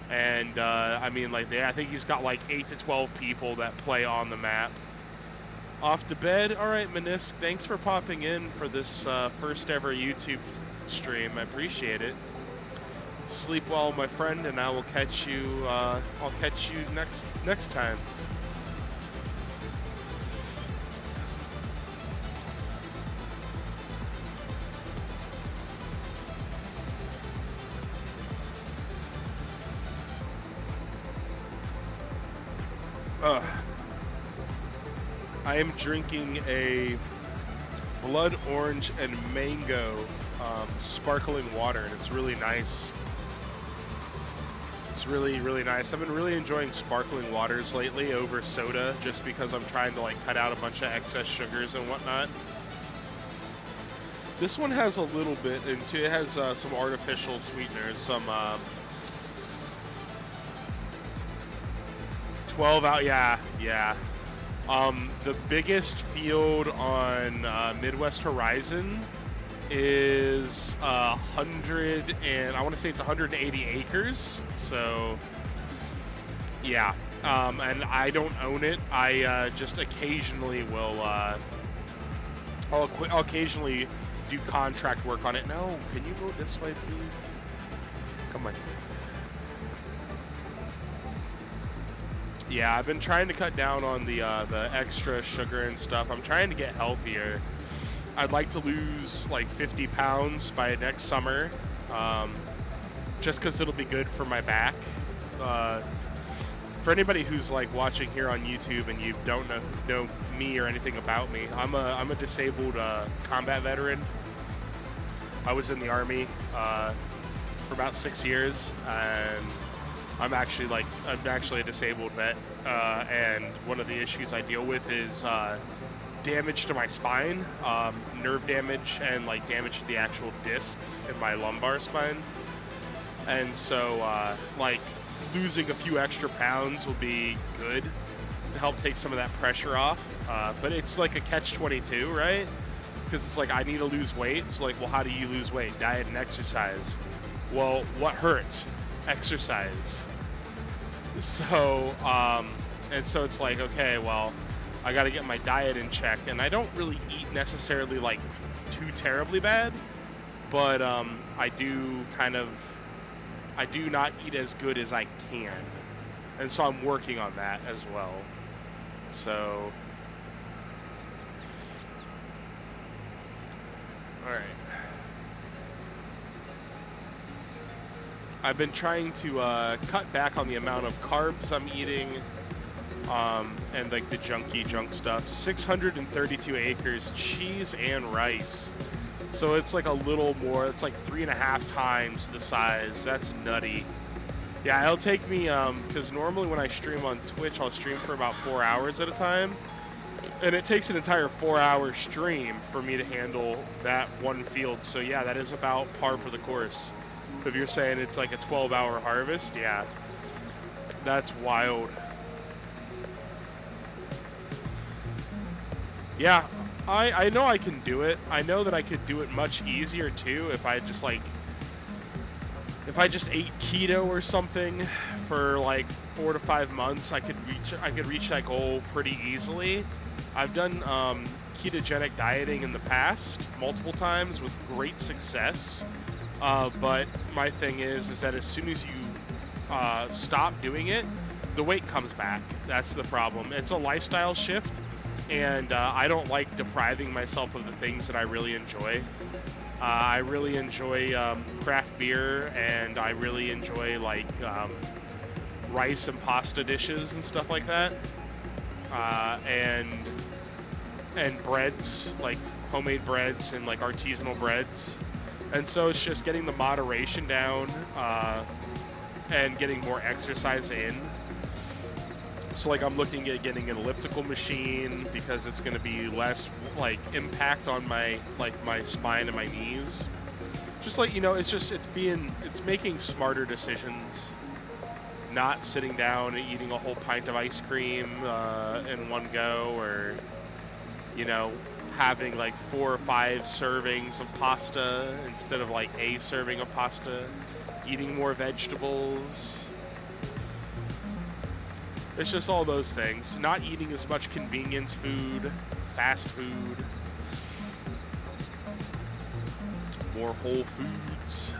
And I mean, like, I think he's got like 8 to 12 people that play on the map. Off to bed. All right, Menisk, thanks for popping in for this first ever YouTube stream. I appreciate it. Sleep well, my friend, and I will catch you. I'll catch you next time. I am drinking a blood orange and mango sparkling water, and it's really nice. It's really, really nice. I've been really enjoying sparkling waters lately over soda, just because I'm trying to like cut out a bunch of excess sugars and whatnot. This one has a little bit into it. Has some artificial sweeteners, some 12 out, yeah. The biggest field on Midwest Horizon is 100 and I want to say it's 180 acres. So yeah, and I don't own it. I just occasionally will. I'll occasionally do contract work on it. No, can you go this way, please? Come on. Yeah, I've been trying to cut down on the extra sugar and stuff. I'm trying to get healthier. I'd like to lose like 50 pounds by next summer, just because it'll be good for my back. For anybody who's like watching here on YouTube and you don't know me or anything about me, I'm a disabled combat veteran. I was in the Army for about 6 years, and I'm actually a disabled vet, and one of the issues I deal with is damage to my spine, nerve damage, and like damage to the actual discs in my lumbar spine. And so like losing a few extra pounds will be good to help take some of that pressure off. But it's like a catch-22, right? Because it's like I need to lose weight. So like, well, how do you lose weight? Diet and exercise. Well, what hurts? Exercise. So and so it's like, okay, well, I got to get my diet in check, and I don't really eat necessarily like too terribly bad, but I do not eat as good as I can, and so I'm working on that as well. So all right, I've been trying to cut back on the amount of carbs I'm eating, and like the junk stuff. 632 acres, cheese and rice. So it's like a little more, it's like 3.5 times the size. That's nutty. Yeah, it'll take me, because normally when I stream on Twitch, I'll stream for about 4 hours at a time. And it takes an entire 4-hour stream for me to handle that one field. So yeah, that is about par for the course. If you're saying it's like a 12-hour harvest, yeah, that's wild. Yeah, I know I can do it. I know that I could do it much easier too if I just ate keto or something for like 4 to 5 months, I could reach that goal pretty easily. I've done ketogenic dieting in the past multiple times with great success. But my thing is that as soon as you stop doing it, the weight comes back. That's the problem. It's a lifestyle shift, and I don't like depriving myself of the things that I really enjoy. I really enjoy craft beer, and I really enjoy like rice and pasta dishes and stuff like that, and breads, like homemade breads and like artisanal breads. And so it's just getting the moderation down and getting more exercise in. So like I'm looking at getting an elliptical machine because it's going to be less like impact on my spine and my knees. Just like, you know, it's making smarter decisions. Not sitting down and eating a whole pint of ice cream in one go, or, you know, having like 4 or 5 servings of pasta instead of like a serving of pasta. Eating more vegetables. It's just all those things. Not eating as much convenience food, fast food. More whole foods.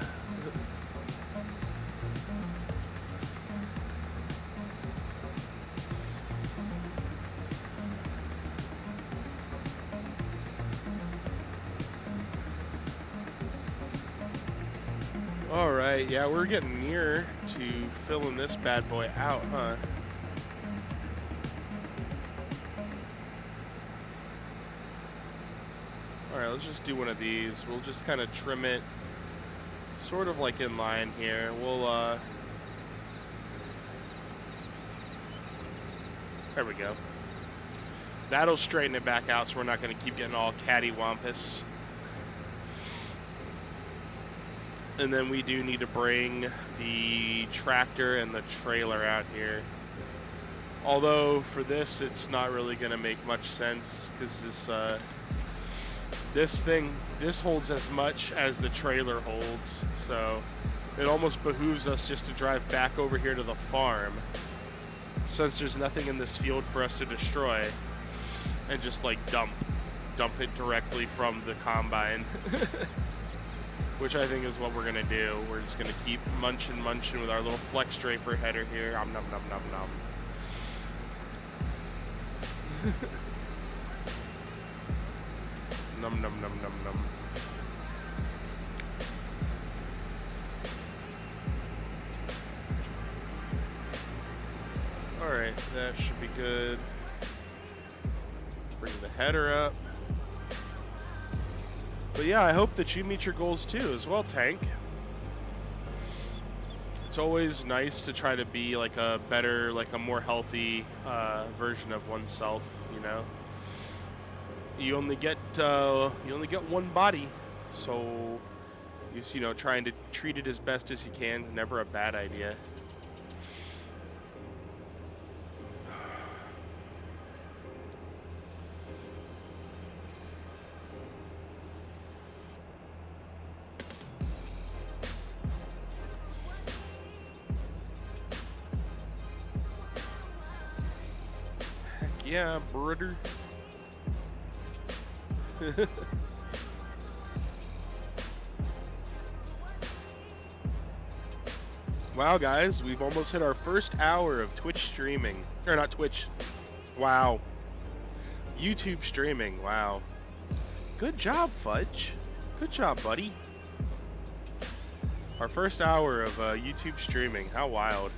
Alright, yeah, we're getting near to filling this bad boy out, huh? Alright, let's just do one of these. We'll just kind of trim it sort of like in line here. We'll, there we go. That'll straighten it back out so we're not going to keep getting all cattywampus. And then we do need to bring the tractor and the trailer out here. Although for this, it's not really going to make much sense because this holds as much as the trailer holds. So it almost behooves us just to drive back over here to the farm, since there's nothing in this field for us to destroy, and just like dump it directly from the combine. Which I think is what we're gonna do. We're just gonna keep munching with our little flex draper header here. Nom nom nom nom nom. Nom nom nom nom nom. Alright, that should be good. Bring the header up. But yeah, I hope that you meet your goals too as well, Tank. It's always nice to try to be like a better, like a more healthy version of oneself, you know? You only get one body, so you know, trying to treat it as best as you can is never a bad idea. Yeah, brother. Wow, guys, we've almost hit our first hour of Twitch streaming. Or not Twitch. Wow. YouTube streaming. Wow. Good job, Fudge. Good job, buddy. Our first hour of YouTube streaming. How wild.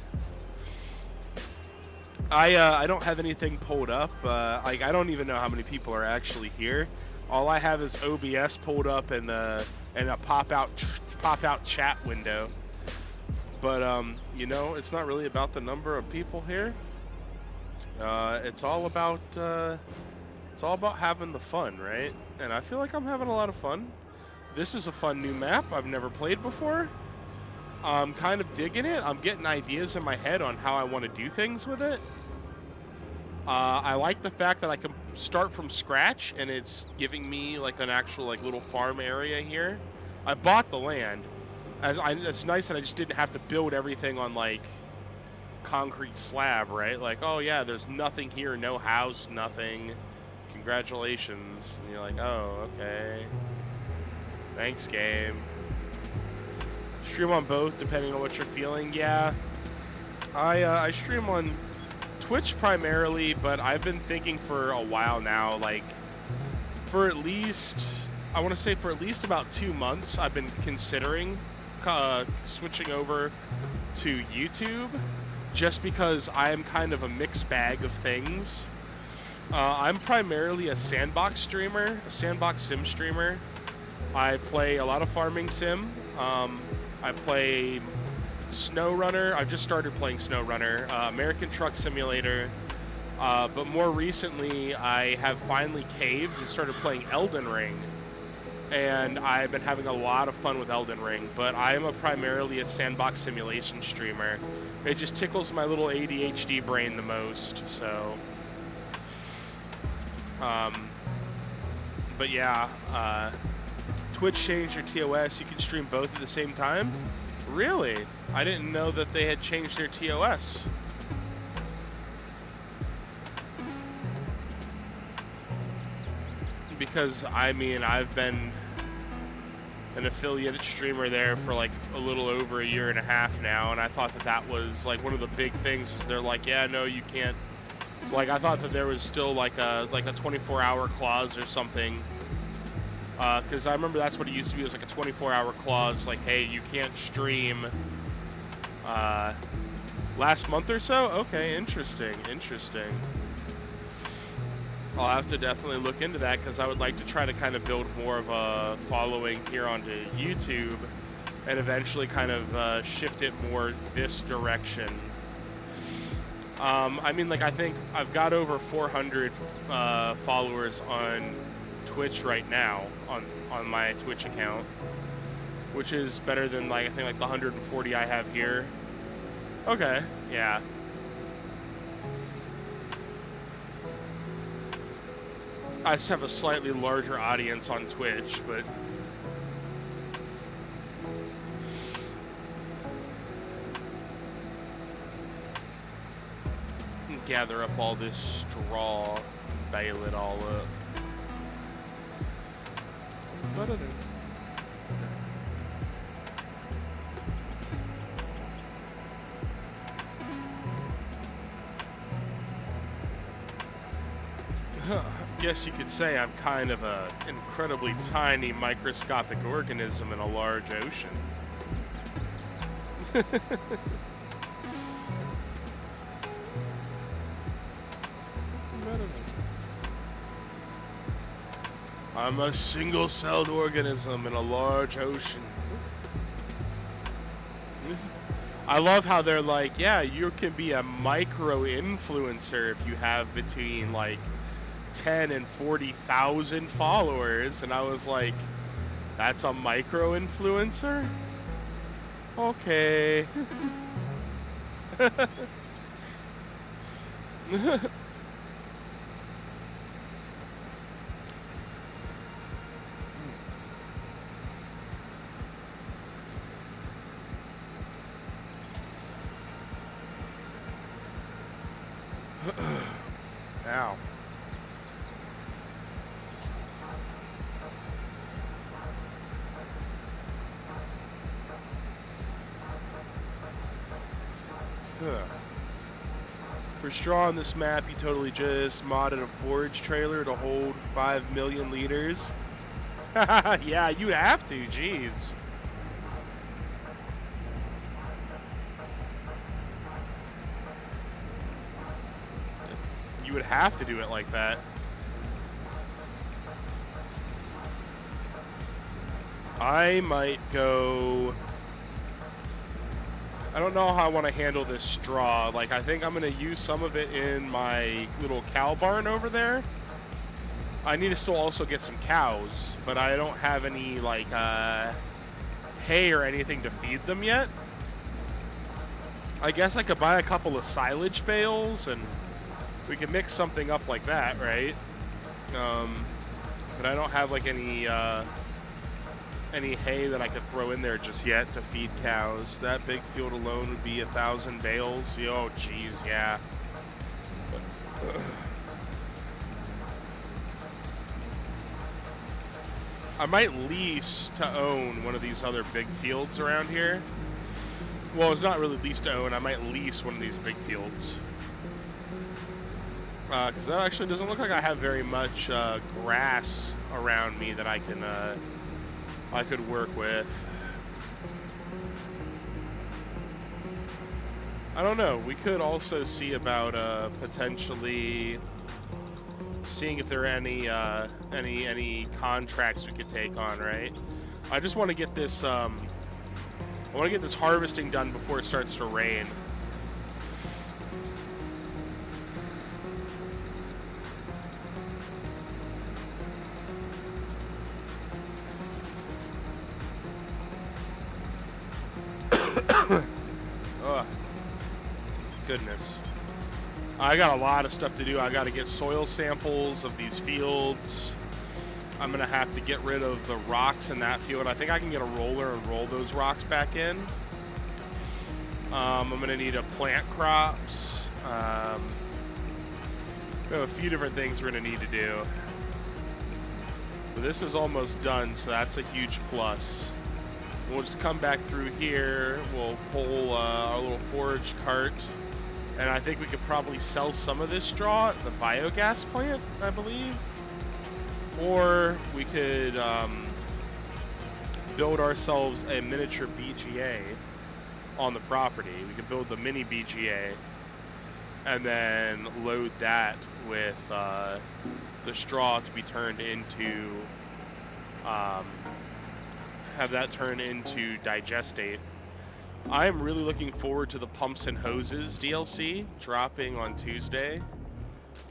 I don't have anything pulled up. Like, I don't even know how many people are actually here. All I have is OBS pulled up and a pop out chat window. But you know, it's not really about the number of people here. It's all about having the fun, right? And I feel like I'm having a lot of fun. This is a fun new map I've never played before. I'm kind of digging it. I'm getting ideas in my head on how I want to do things with it. I like the fact that I can start from scratch and it's giving me like an actual like little farm area here. I bought the land. It's nice that I just didn't have to build everything on like concrete slab, right? Like, oh yeah, there's nothing here, no house, nothing. Congratulations. And you're like, oh, okay. Thanks, game. Stream on both, depending on what you're feeling. Yeah, I stream on Twitch primarily, but I've been thinking for a while now, like, for at least, I want to say for at least about 2 months, I've been considering switching over to YouTube, just because I am kind of a mixed bag of things. I'm primarily a sandbox streamer, a sandbox sim streamer. I play a lot of farming sim. I play SnowRunner. I've just started playing SnowRunner, American Truck Simulator. But more recently, I have finally caved and started playing Elden Ring. And I've been having a lot of fun with Elden Ring, but I am primarily a sandbox simulation streamer. It just tickles my little ADHD brain the most, so. But yeah, Twitch changed their TOS. You can stream both at the same time? Really? I didn't know that they had changed their TOS. Because, I mean, I've been an affiliate streamer there for like a little over 1.5 years now, and I thought that that was like one of the big things was they're like, yeah, no, you can't. Like, I thought that there was still like a 24-hour clause or something. Because I remember that's what it used to be. It was like a 24-hour clause, like, hey, you can't stream last month or so? Okay, interesting. I'll have to definitely look into that, because I would like to try to kind of build more of a following here onto YouTube and eventually kind of shift it more this direction. I mean, like, I think I've got over 400 followers on Twitch right now on my Twitch account, which is better than, like, I think like the 140 I have here. Okay, yeah. I just have a slightly larger audience on Twitch, but gather up all this straw, bale it all up. Guess you could say I'm kind of an incredibly tiny microscopic organism in a large ocean. I'm a single-celled organism in a large ocean. I love how they're like, yeah, you can be a micro-influencer if you have between, like, 10 and 40,000 followers. And I was like, that's a micro-influencer? Okay. Ow. For straw on this map, you totally just modded a forage trailer to hold 5 million liters. Yeah, you have to, jeez. You would have to do it like that. I might go... I don't know how I want to handle this straw. Like, I think I'm going to use some of it in my little cow barn over there. I need to still also get some cows, but I don't have any, like, hay or anything to feed them yet. I guess I could buy a couple of silage bales, and we can mix something up like that, right? But I don't have, like, any any hay that I could throw in there just yet to feed cows. That big field alone would be 1,000 bales. Oh, geez, yeah. I might lease to own one of these other big fields around here. Well, it's not really lease to own. I might lease one of these big fields. Because that actually doesn't look like I have very much grass around me that I could work with. I don't know. We could also see about potentially seeing if there are any contracts we could take on. Right. I just want to get this. I want to get this harvesting done before it starts to rain. Oh, goodness. I got a lot of stuff to do. I got to get soil samples of these fields. I'm going to have to get rid of the rocks in that field. I think I can get a roller and roll those rocks back in. I'm going to need to plant crops. We have a few different things we're going to need to do. But this is almost done, so that's a huge plus. We'll just come back through here. We'll pull our little forage cart. And I think we could probably sell some of this straw at the biogas plant, I believe. Or we could build ourselves a miniature BGA on the property. We could build the mini BGA and then load that with the straw to be turned into, have that turn into digestate. I am really looking forward to the Pumps and Hoses DLC dropping on Tuesday,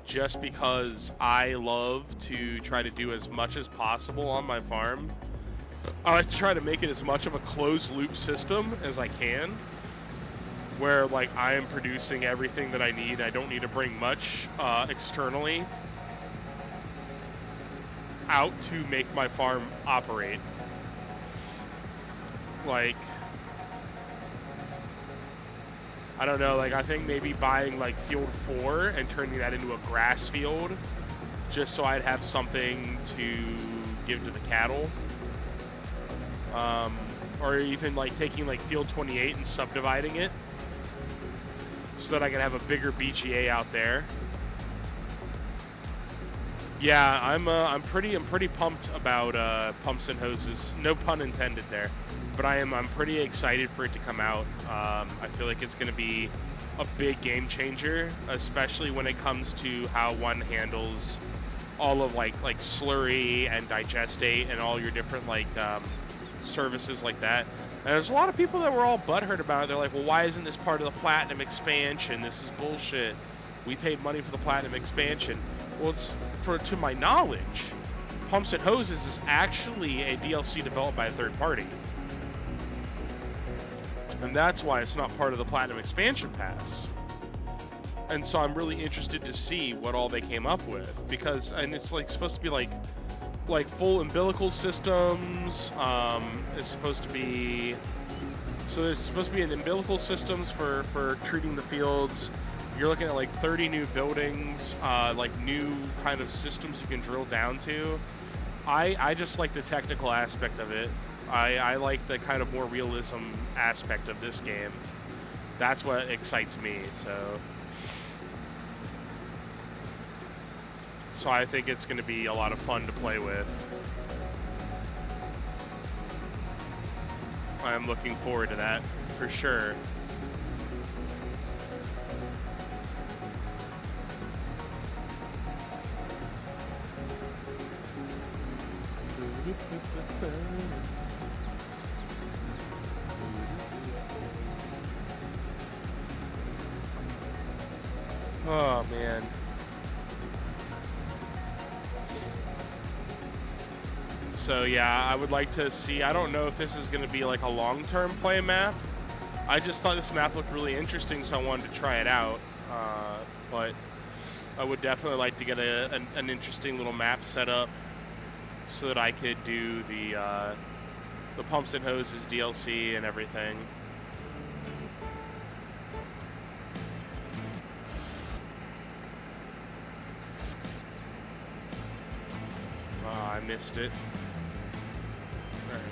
just because I love to try to do as much as possible on my farm. I like to try to make it as much of a closed loop system as I can, where like I am producing everything that I need. I don't need to bring much externally out to make my farm operate. Like, I don't know, like I think maybe buying like field 4 and turning that into a grass field, just so I'd have something to give to the cattle. Or even like taking like field 28 and subdividing it so that I can have a bigger BGA out there. Yeah, I'm pretty pumped about Pumps and Hoses. No pun intended there. But I'm pretty excited for it to come out. I feel like it's going to be a big game changer, especially when it comes to how one handles all of like slurry and digestate and all your different like services like that. And there's a lot of people that were all butthurt about it. They're like, well, why isn't this part of the Platinum expansion? This is bullshit. We paid money for the Platinum expansion. Well, it's to my knowledge, Pumps and Hoses is actually a DLC developed by a third party. And that's why it's not part of the Platinum Expansion Pass. And so I'm really interested to see what all they came up with, because, and it's like supposed to be like full umbilical systems. It's supposed to be, so there's supposed to be an umbilical systems for treating the fields. You're looking at like 30 new buildings, like new kind of systems you can drill down to. I just like the technical aspect of it. I like the kind of more realism aspect of this game. That's what excites me, so I think it's going to be a lot of fun to play with. I'm looking forward to that, for sure. Oh, man. So, yeah, I would like to see... I don't know if this is going to be, like, a long-term play map. I just thought this map looked really interesting, so I wanted to try it out. But I would definitely like to get an interesting little map set up so that I could do the the Pumps and Hoses DLC and everything. I missed it. Alright.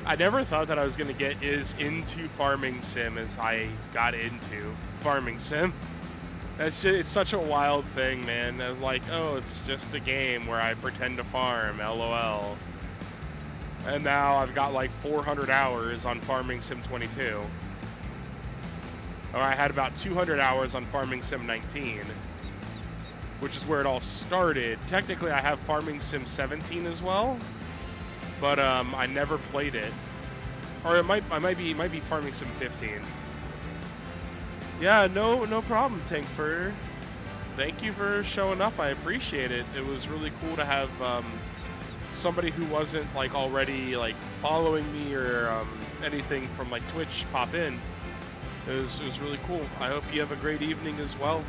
I never thought that I was going to get as into Farming Sim as I got into Farming Sim. It's such a wild thing, man. I'm like, oh, it's just a game where I pretend to farm, LOL. And now I've got like 400 hours on Farming Sim 22. Or I had about 200 hours on Farming Sim 19, which is where it all started. Technically, I have Farming Sim 17 as well, but I never played it. Or it might be Farming Sim 15. Yeah, no problem, Tankfur. Thank you for showing up. I appreciate it. It was really cool to have somebody who wasn't like already like following me or anything from like Twitch pop in. It was really cool. I hope you have a great evening as well.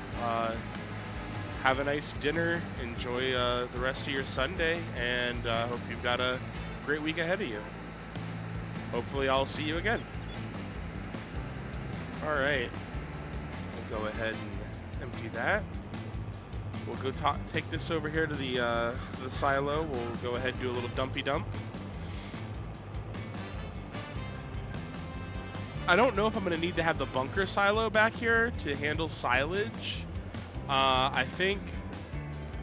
Have a nice dinner. Enjoy the rest of your Sunday, and hope you've got a great week ahead of you. Hopefully, I'll see you again. All right. We'll go ahead and empty that. We'll go take this over here to the silo. We'll go ahead and do a little dumpy dump. I don't know if I'm going to need to have the bunker silo back here to handle silage. I think,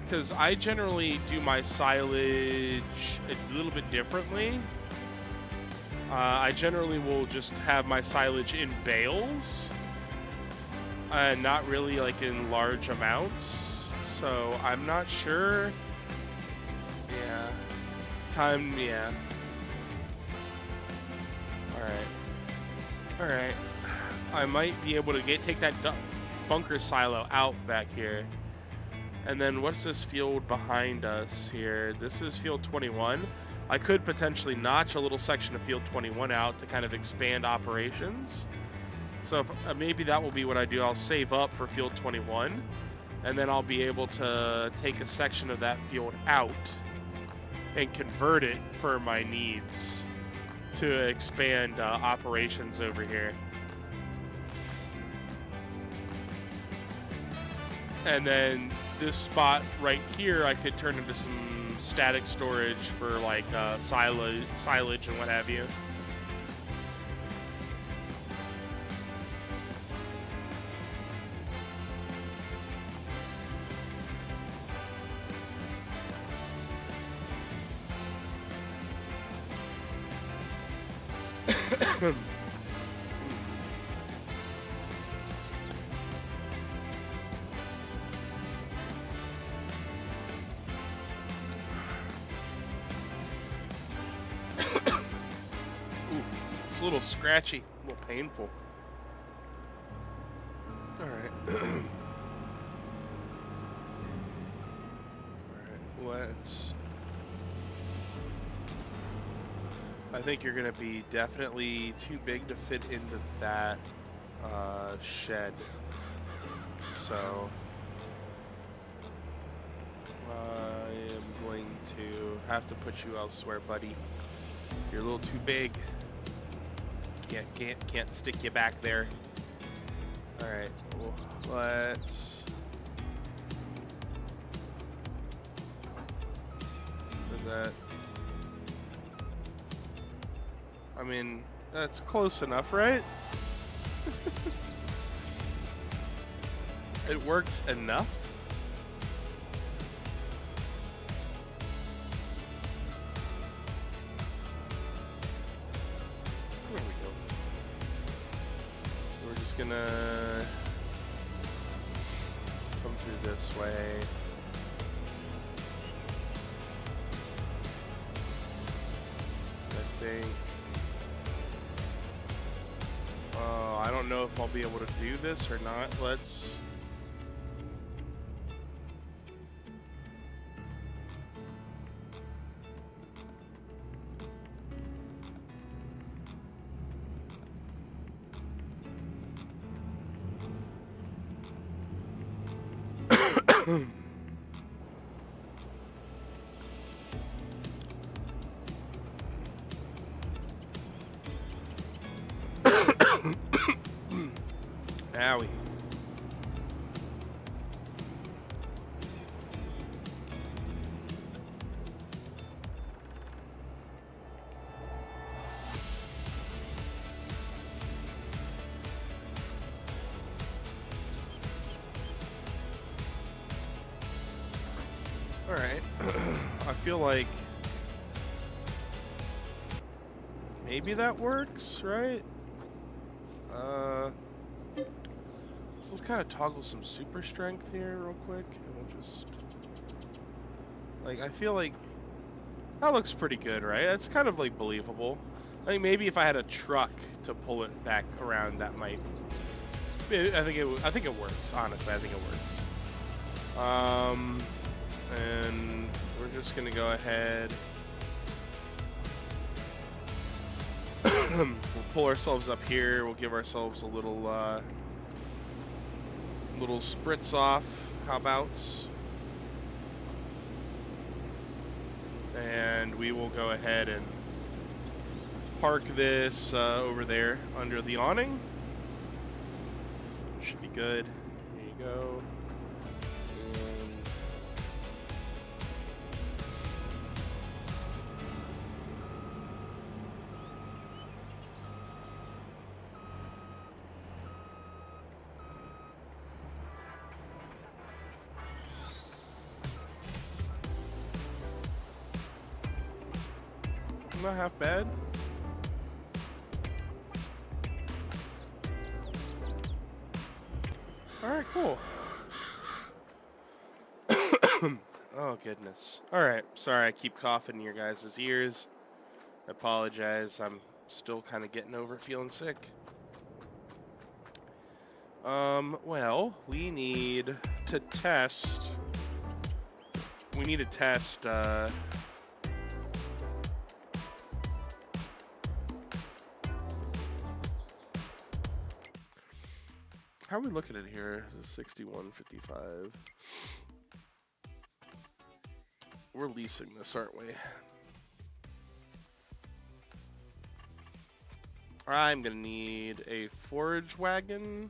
because I generally do my silage a little bit differently. I generally will just have my silage in bales, and not really like in large amounts. So I'm not sure. Yeah. Yeah. Alright. I might be able to take that bunker silo out back here. And then what's this field behind us here? This is field 21. I could potentially notch a little section of field 21 out to kind of expand operations. So if, maybe that will be what I do. I'll save up for field 21, and then I'll be able to take a section of that field out and convert it for my needs to expand operations over here. And then this spot right here I could turn into some static storage for like silage and what have you. It's a little scratchy, a little painful. Alright. Alright, I think you're gonna be definitely too big to fit into that shed. So I am going to have to put you elsewhere, buddy. You're a little too big. Can't stick you back there. All right, well, let's. Is that? I mean, that's close enough, right? It works enough. There we go. We're just gonna come through this way. I think. I don't know if I'll be able to do this or not. Let's. Owie. Alright. I feel like maybe that works, right? So let's kind of toggle some super strength here real quick, and we'll just, like, I feel like that looks pretty good, right? It's kind of like believable. I think maybe if I had a truck to pull it back around, that might. I think it works. Honestly, I think it works. And we're just gonna go ahead. We'll pull ourselves up here. We'll give ourselves a little spritz off. How about? And we will go ahead and park this over there under the awning. Should be good. There you go. Not half bad. Alright, cool. Oh, goodness. Alright, sorry I keep coughing in your guys' ears. I apologize. I'm still kind of getting over feeling sick. Well, we need to test. We need to test, how are we looking at here? This is 61.55. We're leasing this, aren't we? I'm gonna need a forage wagon.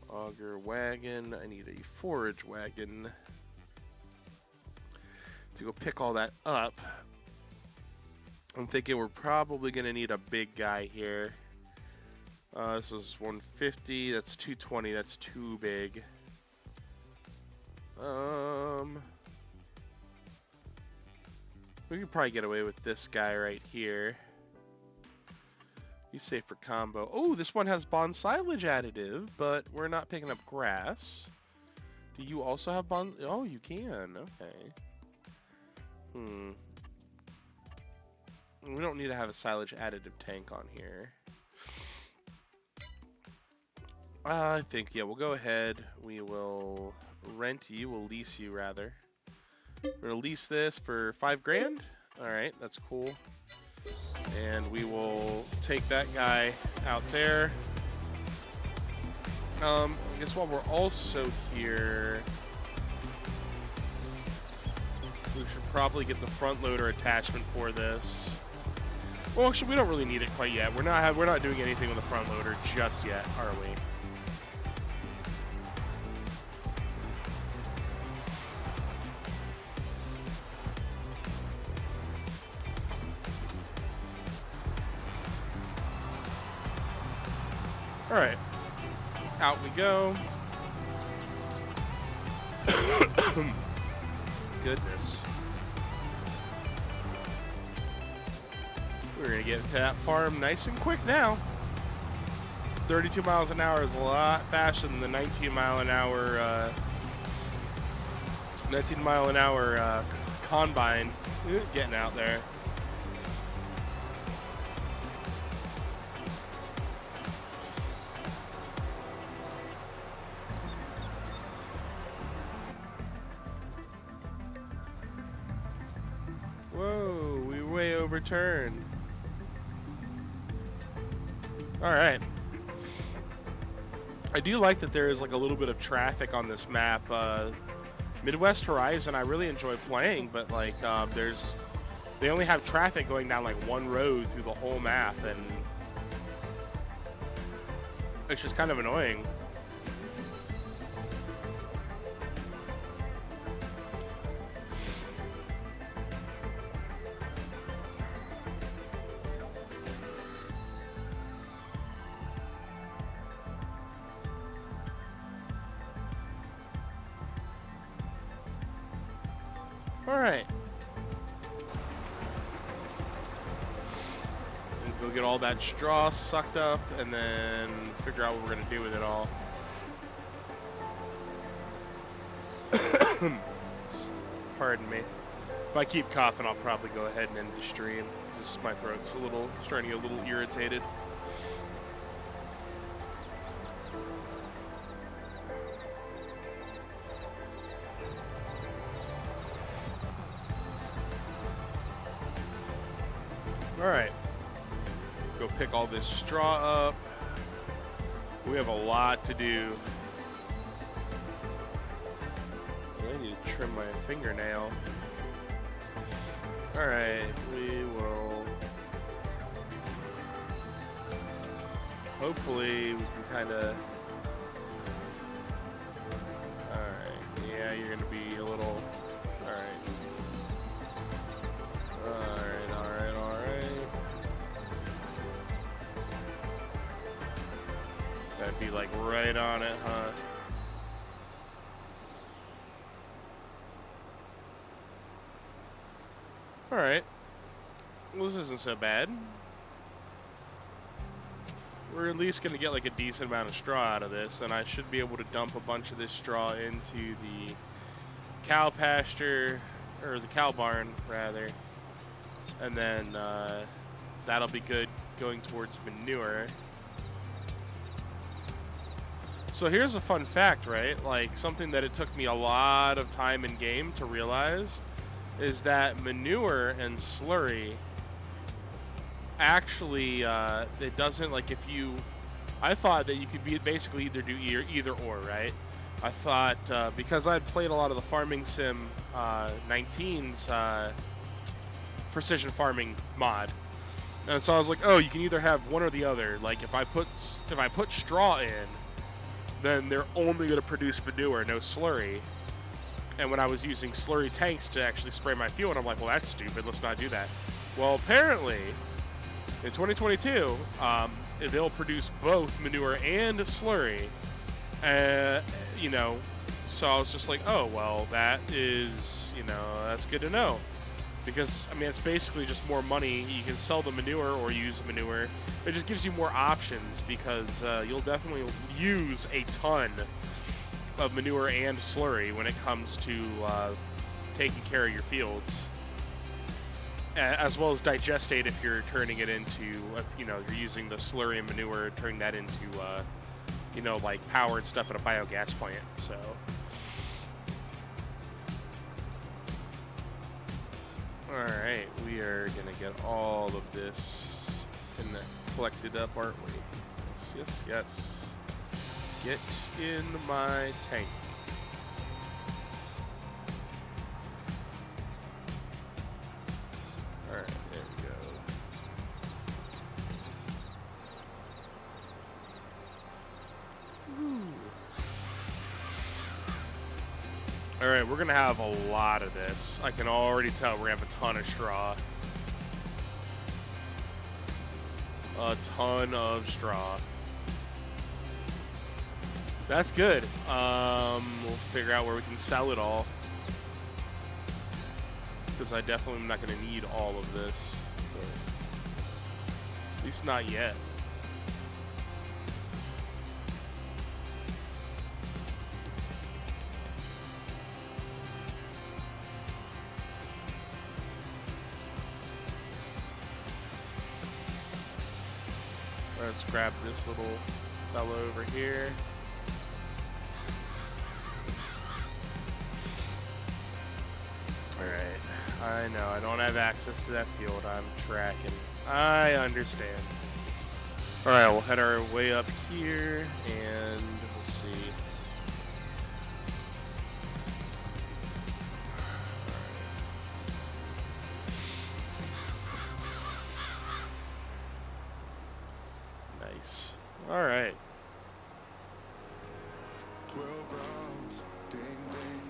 Auger wagon. I need a forage wagon to go pick all that up. I'm thinking we're probably gonna need a big guy here. This is 150, that's 220, that's too big. We could probably get away with this guy right here. He's safe for combo. Oh, this one has bond silage additive, but we're not picking up grass. Do you also have bond? Oh, you can, okay. We don't need to have a silage additive tank on here. I think, yeah, we'll go ahead. We will rent you. We'll lease you, rather. We're gonna lease this for $5 grand. All right, that's cool. And we will take that guy out there. I guess while we're also here, we should probably get the front loader attachment for this. Well, actually, we don't really need it quite yet. We're not doing anything with the front loader just yet, are we? All right, out we go. Goodness. We're gonna get to that farm nice and quick now. 32 miles an hour is a lot faster than the 19 mile an hour combine getting out there. Whoa, we way overturned. All right. I do like that there is like a little bit of traffic on this map. Midwest Horizon, I really enjoy playing, but like they only have traffic going down like one road through the whole map, and It's just kind of annoying. Alright. Go get all that straw sucked up and then figure out what we're going to do with it all. Pardon me. If I keep coughing, I'll probably go ahead and end the stream. Just my throat's starting to get a little irritated. Alright. Go pick all this straw up. We have a lot to do. I need to trim my fingernail. Alright, we will... Hopefully we can kind of... Alright, yeah, you're going to be a little... Alright. That'd be like right on it, huh? Alright. Well, this isn't so bad. We're at least going to get like a decent amount of straw out of this, and I should be able to dump a bunch of this straw into the cow pasture, or the cow barn, rather. And then that'll be good going towards manure. So here's a fun fact, right? Like something that it took me a lot of time in game to realize is that manure and slurry actually, it doesn't, like if you, I thought that you could basically either do either or, right? I thought, because I'd played a lot of the Farming Sim 19's precision farming mod, and so I was like, oh, you can either have one or the other. Like if I put straw in, then they're only going to produce manure, no slurry. And when I was using slurry tanks to actually spray my field, I'm like, well, that's stupid. Let's not do that. Well, apparently, in 2022, they'll produce both manure and slurry. You know, so I was just like, oh, well, that is, you know, that's good to know. Because, I mean, it's basically just more money. You can sell the manure or use manure. It just gives you more options because you'll definitely use a ton of manure and slurry when it comes to taking care of your fields. As well as digestate if you're turning it into, you know, you're using the slurry and manure, turning that into, you know, like power and stuff at a biogas plant, so... Alright, we are gonna get all of this collected up, aren't we? Yes, yes, yes. Get in my tank. Alright, there we go. Alright, we're gonna have a lot of this. I can already tell we're gonna have a ton of straw. A ton of straw. That's good. We'll figure out where we can sell it all. Because I definitely am not gonna need all of this. But at least not yet. Let's grab this little fellow over here. Alright, I know, I don't have access to that field. I'm tracking. I understand. Alright, we'll head our way up here and we'll see. Nice. Alright. 12 rounds, ding ding.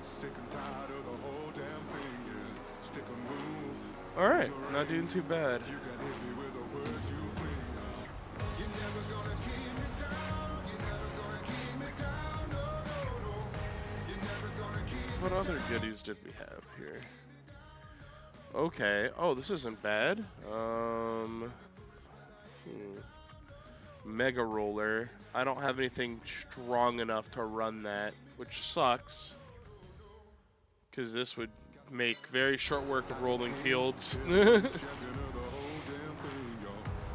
Sick and tired of the whole damn thing, yeah. Stick a move. All right, not doing too bad. You can hit me with the words you fling. You're never gonna keep me down. You're never gonna keep me down. No, no, no. You're never gonna keep What other goodies did we have here? Okay. Oh, this isn't bad. Mega roller. I don't have anything strong enough to run that, which sucks. Because this would make very short work of rolling fields. champion of the whole damn thing, yo.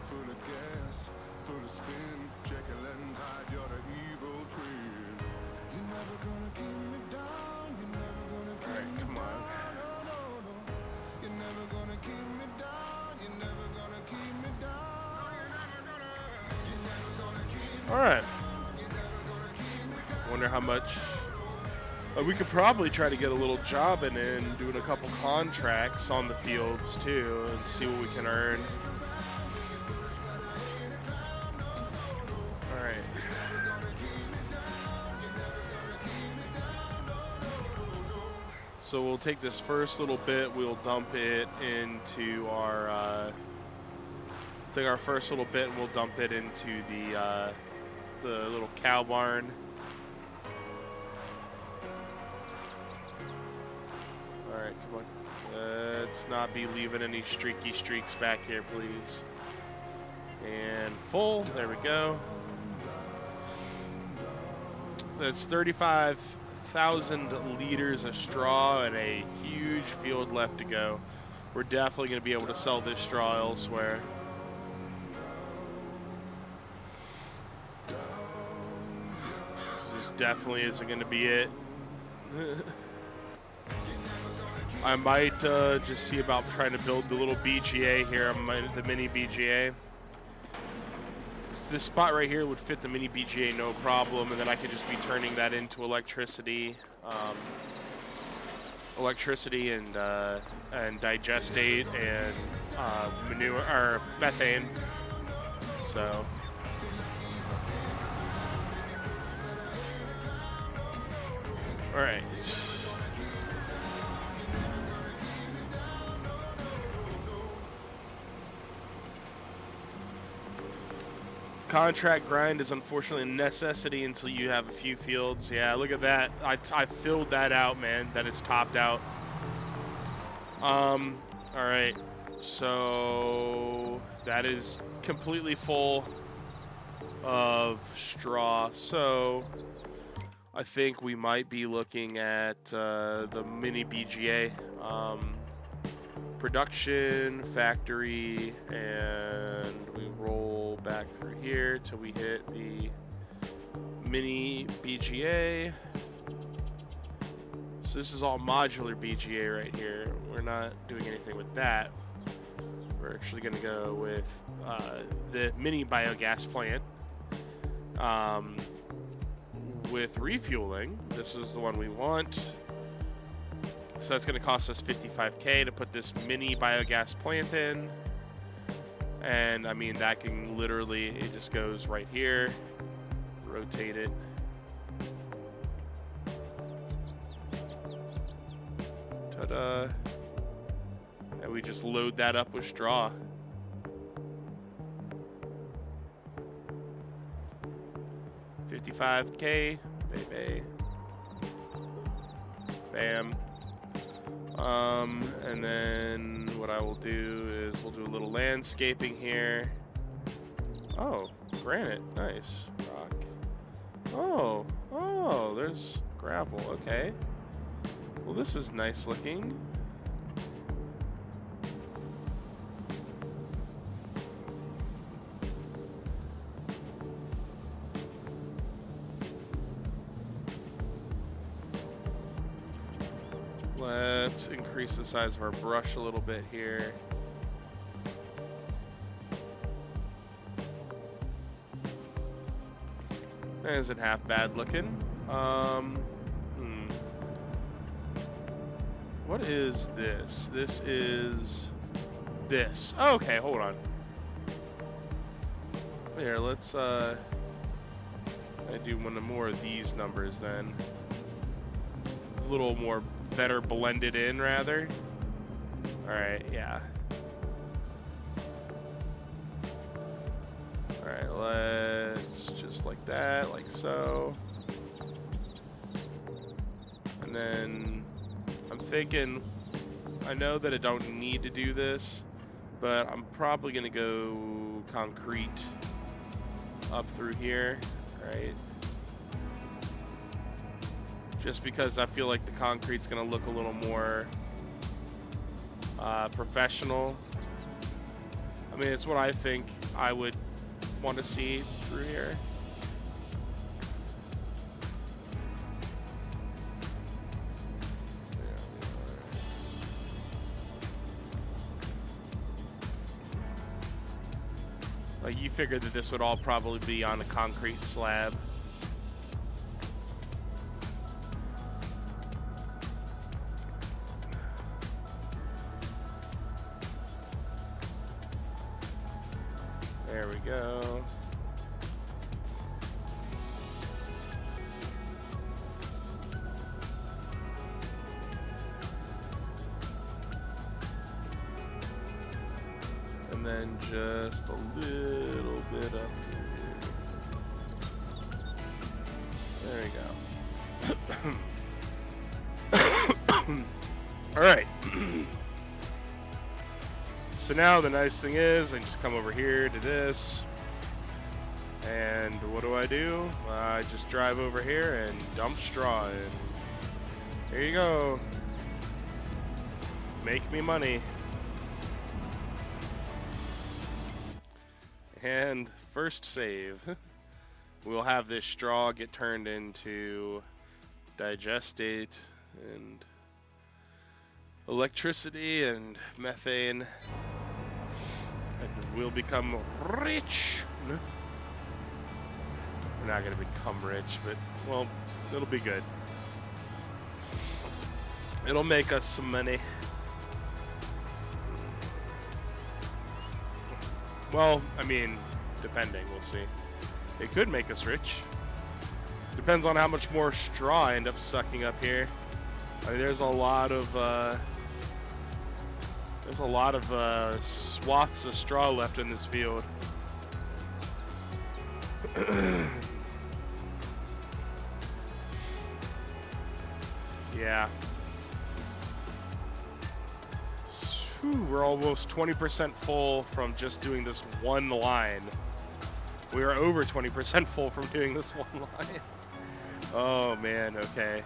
Full of gas, full of spin. Jekyll and Hyde, you're the evil twin. You're never gonna keep me down. You're never gonna keep Alright, me come on. down. No, no, no. You're never gonna keep me down. You're never gonna keep me down. You're never gonna keep me Alright. You're never gonna keep me down. Wonder how much. We could probably try to get a little job in doing a couple contracts on the fields too, and see what we can earn. Alright. So we'll take this first little bit, we'll dump it into our, take our first little bit and we'll dump it into the little cow barn. Alright, come on. Let's not be leaving any streaky streaks back here, please. And full, there we go. That's 35,000 liters of straw and a huge field left to go. We're definitely going to be able to sell this straw elsewhere. This definitely isn't going to be it. I might just see about trying to build the little BGA here, the mini BGA. This spot right here would fit the mini BGA no problem, and then I could just be turning that into electricity, and digestate and manure or methane. So. All right. Contract grind is unfortunately a necessity until you have a few fields. Yeah, look at that. I filled that out, man. That is topped out. All right. So that is completely full of straw. So I think we might be looking at the mini BGA. Production, factory, and we roll back through here till we hit the mini BGA. So this is all modular BGA right here. We're not doing anything with that. We're actually going to go with the mini biogas plant with refueling. This is the one we want. So that's going to cost us $55K to put this mini biogas plant in. And I mean, that can literally, it just goes right here, rotate it. Ta-da. And we just load that up with straw. $55K, baby. Bam. And then what I will do is we'll do a little landscaping here. Oh, granite, nice. Rock. Oh, there's gravel, okay. Well, this is nice looking. Let's increase the size of our brush a little bit here. That isn't half bad looking. What is this? This is this. Oh, okay, hold on. Here, let's I do one more of these numbers then. A little more better blended in, rather. Alright, yeah. Alright, let's just like that, like so. And then I'm thinking, I know that I don't need to do this, but I'm probably gonna go concrete up through here, right? Just because I feel like the concrete's gonna look a little more professional. I mean, it's what I think I would want to see through here. Like, you figured that this would all probably be on a concrete slab. There we go. And then just a little bit up here. There we go. All right. So now the nice thing is I can just come over here to this. And what do? I just drive over here and dump straw in. There you go. Make me money. And first save. We'll have this straw get turned into digestate and electricity and methane. And we'll become rich. We're not going to become rich, but, well, it'll be good. It'll make us some money. Well, I mean, depending, we'll see. It could make us rich. Depends on how much more straw I end up sucking up here. I mean, there's a lot of swaths of straw left in this field. Yeah. Whew, we're almost 20% full from just doing this one line. We are over 20% full from doing this one line. Oh man, okay.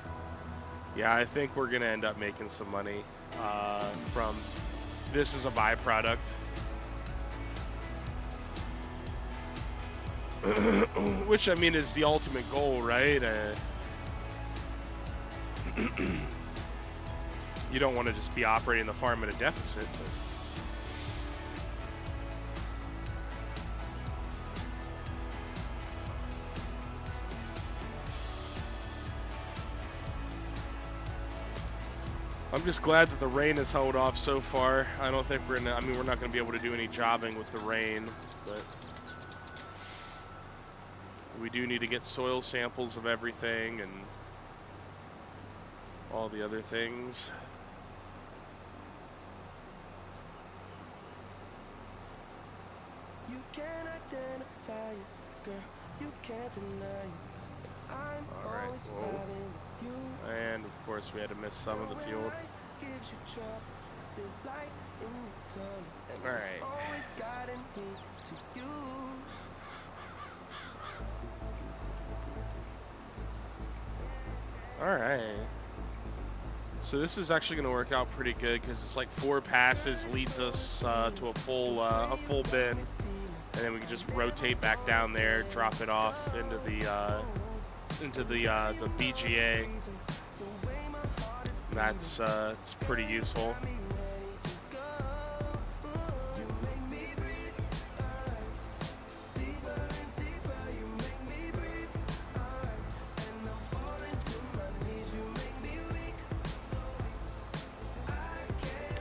Yeah, I think we're gonna end up making some money from this as a byproduct. Which, I mean, is the ultimate goal, right? You don't want to just be operating the farm at a deficit. But I'm just glad that the rain has held off so far. I don't think we're gonna, I mean, we're not gonna be able to do any jobbing with the rain, but we do need to get soil samples of everything and all the other things. You can't identify it, girl. You can't deny it. I'm Alright, always whoa. fighting with you. And of course we had to miss some of the field. Life gives you trouble. There's light in the tunnel, and it's Alright. always guiding me to you. Alright. So this is actually going to work out pretty good because it's like 4 passes leads us to a full bin, and then we can just rotate back down there, drop it off into the BGA. That's it's pretty useful.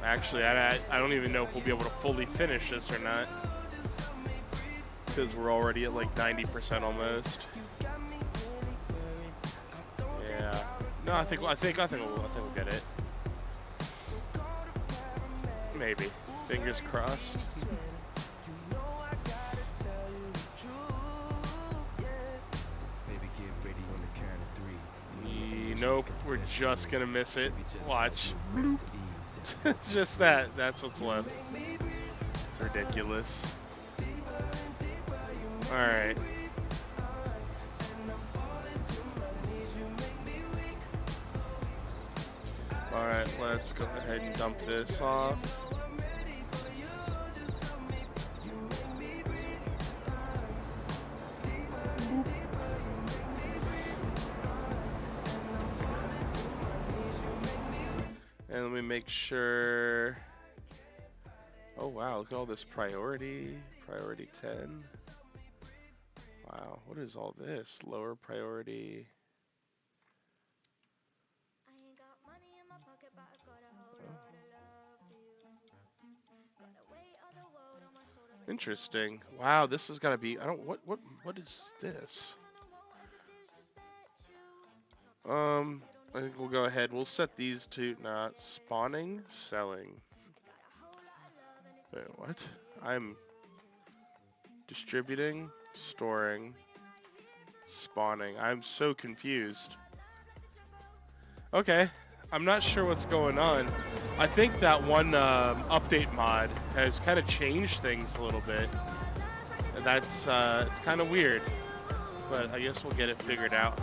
Actually, I don't even know if we'll be able to fully finish this or not, because we're already at like 90% almost. No, I think we'll get it. Maybe. Fingers crossed. Baby, get ready on the count of three. Nope, we're just gonna miss it. Maybe just Watch. rest to ease. Just that. That's what's left. It's ridiculous. Alright. Alright, let's go ahead and dump this off. And let me make sure. Oh wow, look at all this priority. Priority 10. Wow, what is all this? Lower priority. Interesting. Wow, this is gotta be. I don't. What is this? I think we'll go ahead. We'll set these to not spawning, selling. Wait, what? I'm distributing, storing, spawning. I'm so confused. Okay, I'm not sure what's going on. I think that one update mod has kind of changed things a little bit. And that's it's kind of weird, but I guess we'll get it figured out.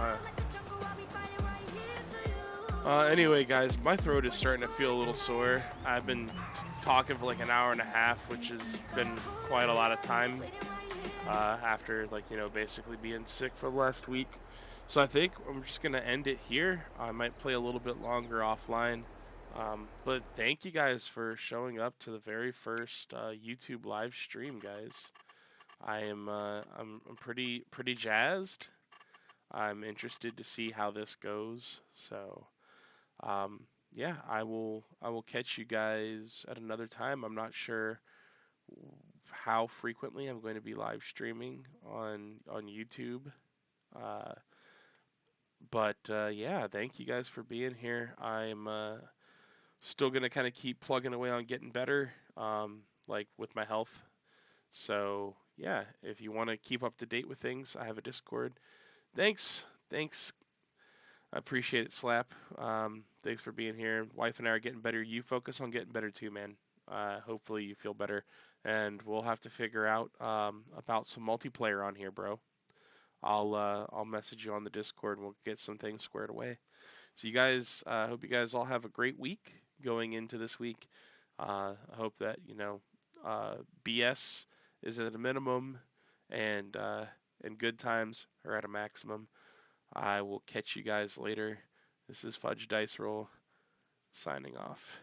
Anyway, guys, my throat is starting to feel a little sore. I've been talking for like an hour and a half, which has been quite a lot of time after, like, you know, basically being sick for the last week. So I think I'm just going to end it here. I might play a little bit longer offline. But thank you guys for showing up to the very first YouTube live stream, guys. I'm pretty jazzed. I'm interested to see how this goes. So yeah, I will catch you guys at another time. I'm not sure how frequently I'm going to be live streaming on YouTube. But yeah, thank you guys for being here. I'm still going to kind of keep plugging away on getting better, like with my health. So yeah, if you want to keep up to date with things, I have a Discord. Thanks. I appreciate it, Slap. Thanks for being here. Wife and I are getting better. You focus on getting better too, man. Hopefully you feel better. And we'll have to figure out about some multiplayer on here, bro. I'll message you on the Discord and we'll get some things squared away. So you guys, I hope you guys all have a great week going into this week. I hope that, you know, BS is at a minimum and good times are at a maximum. I will catch you guys later. This is Fudge Dice Roll signing off.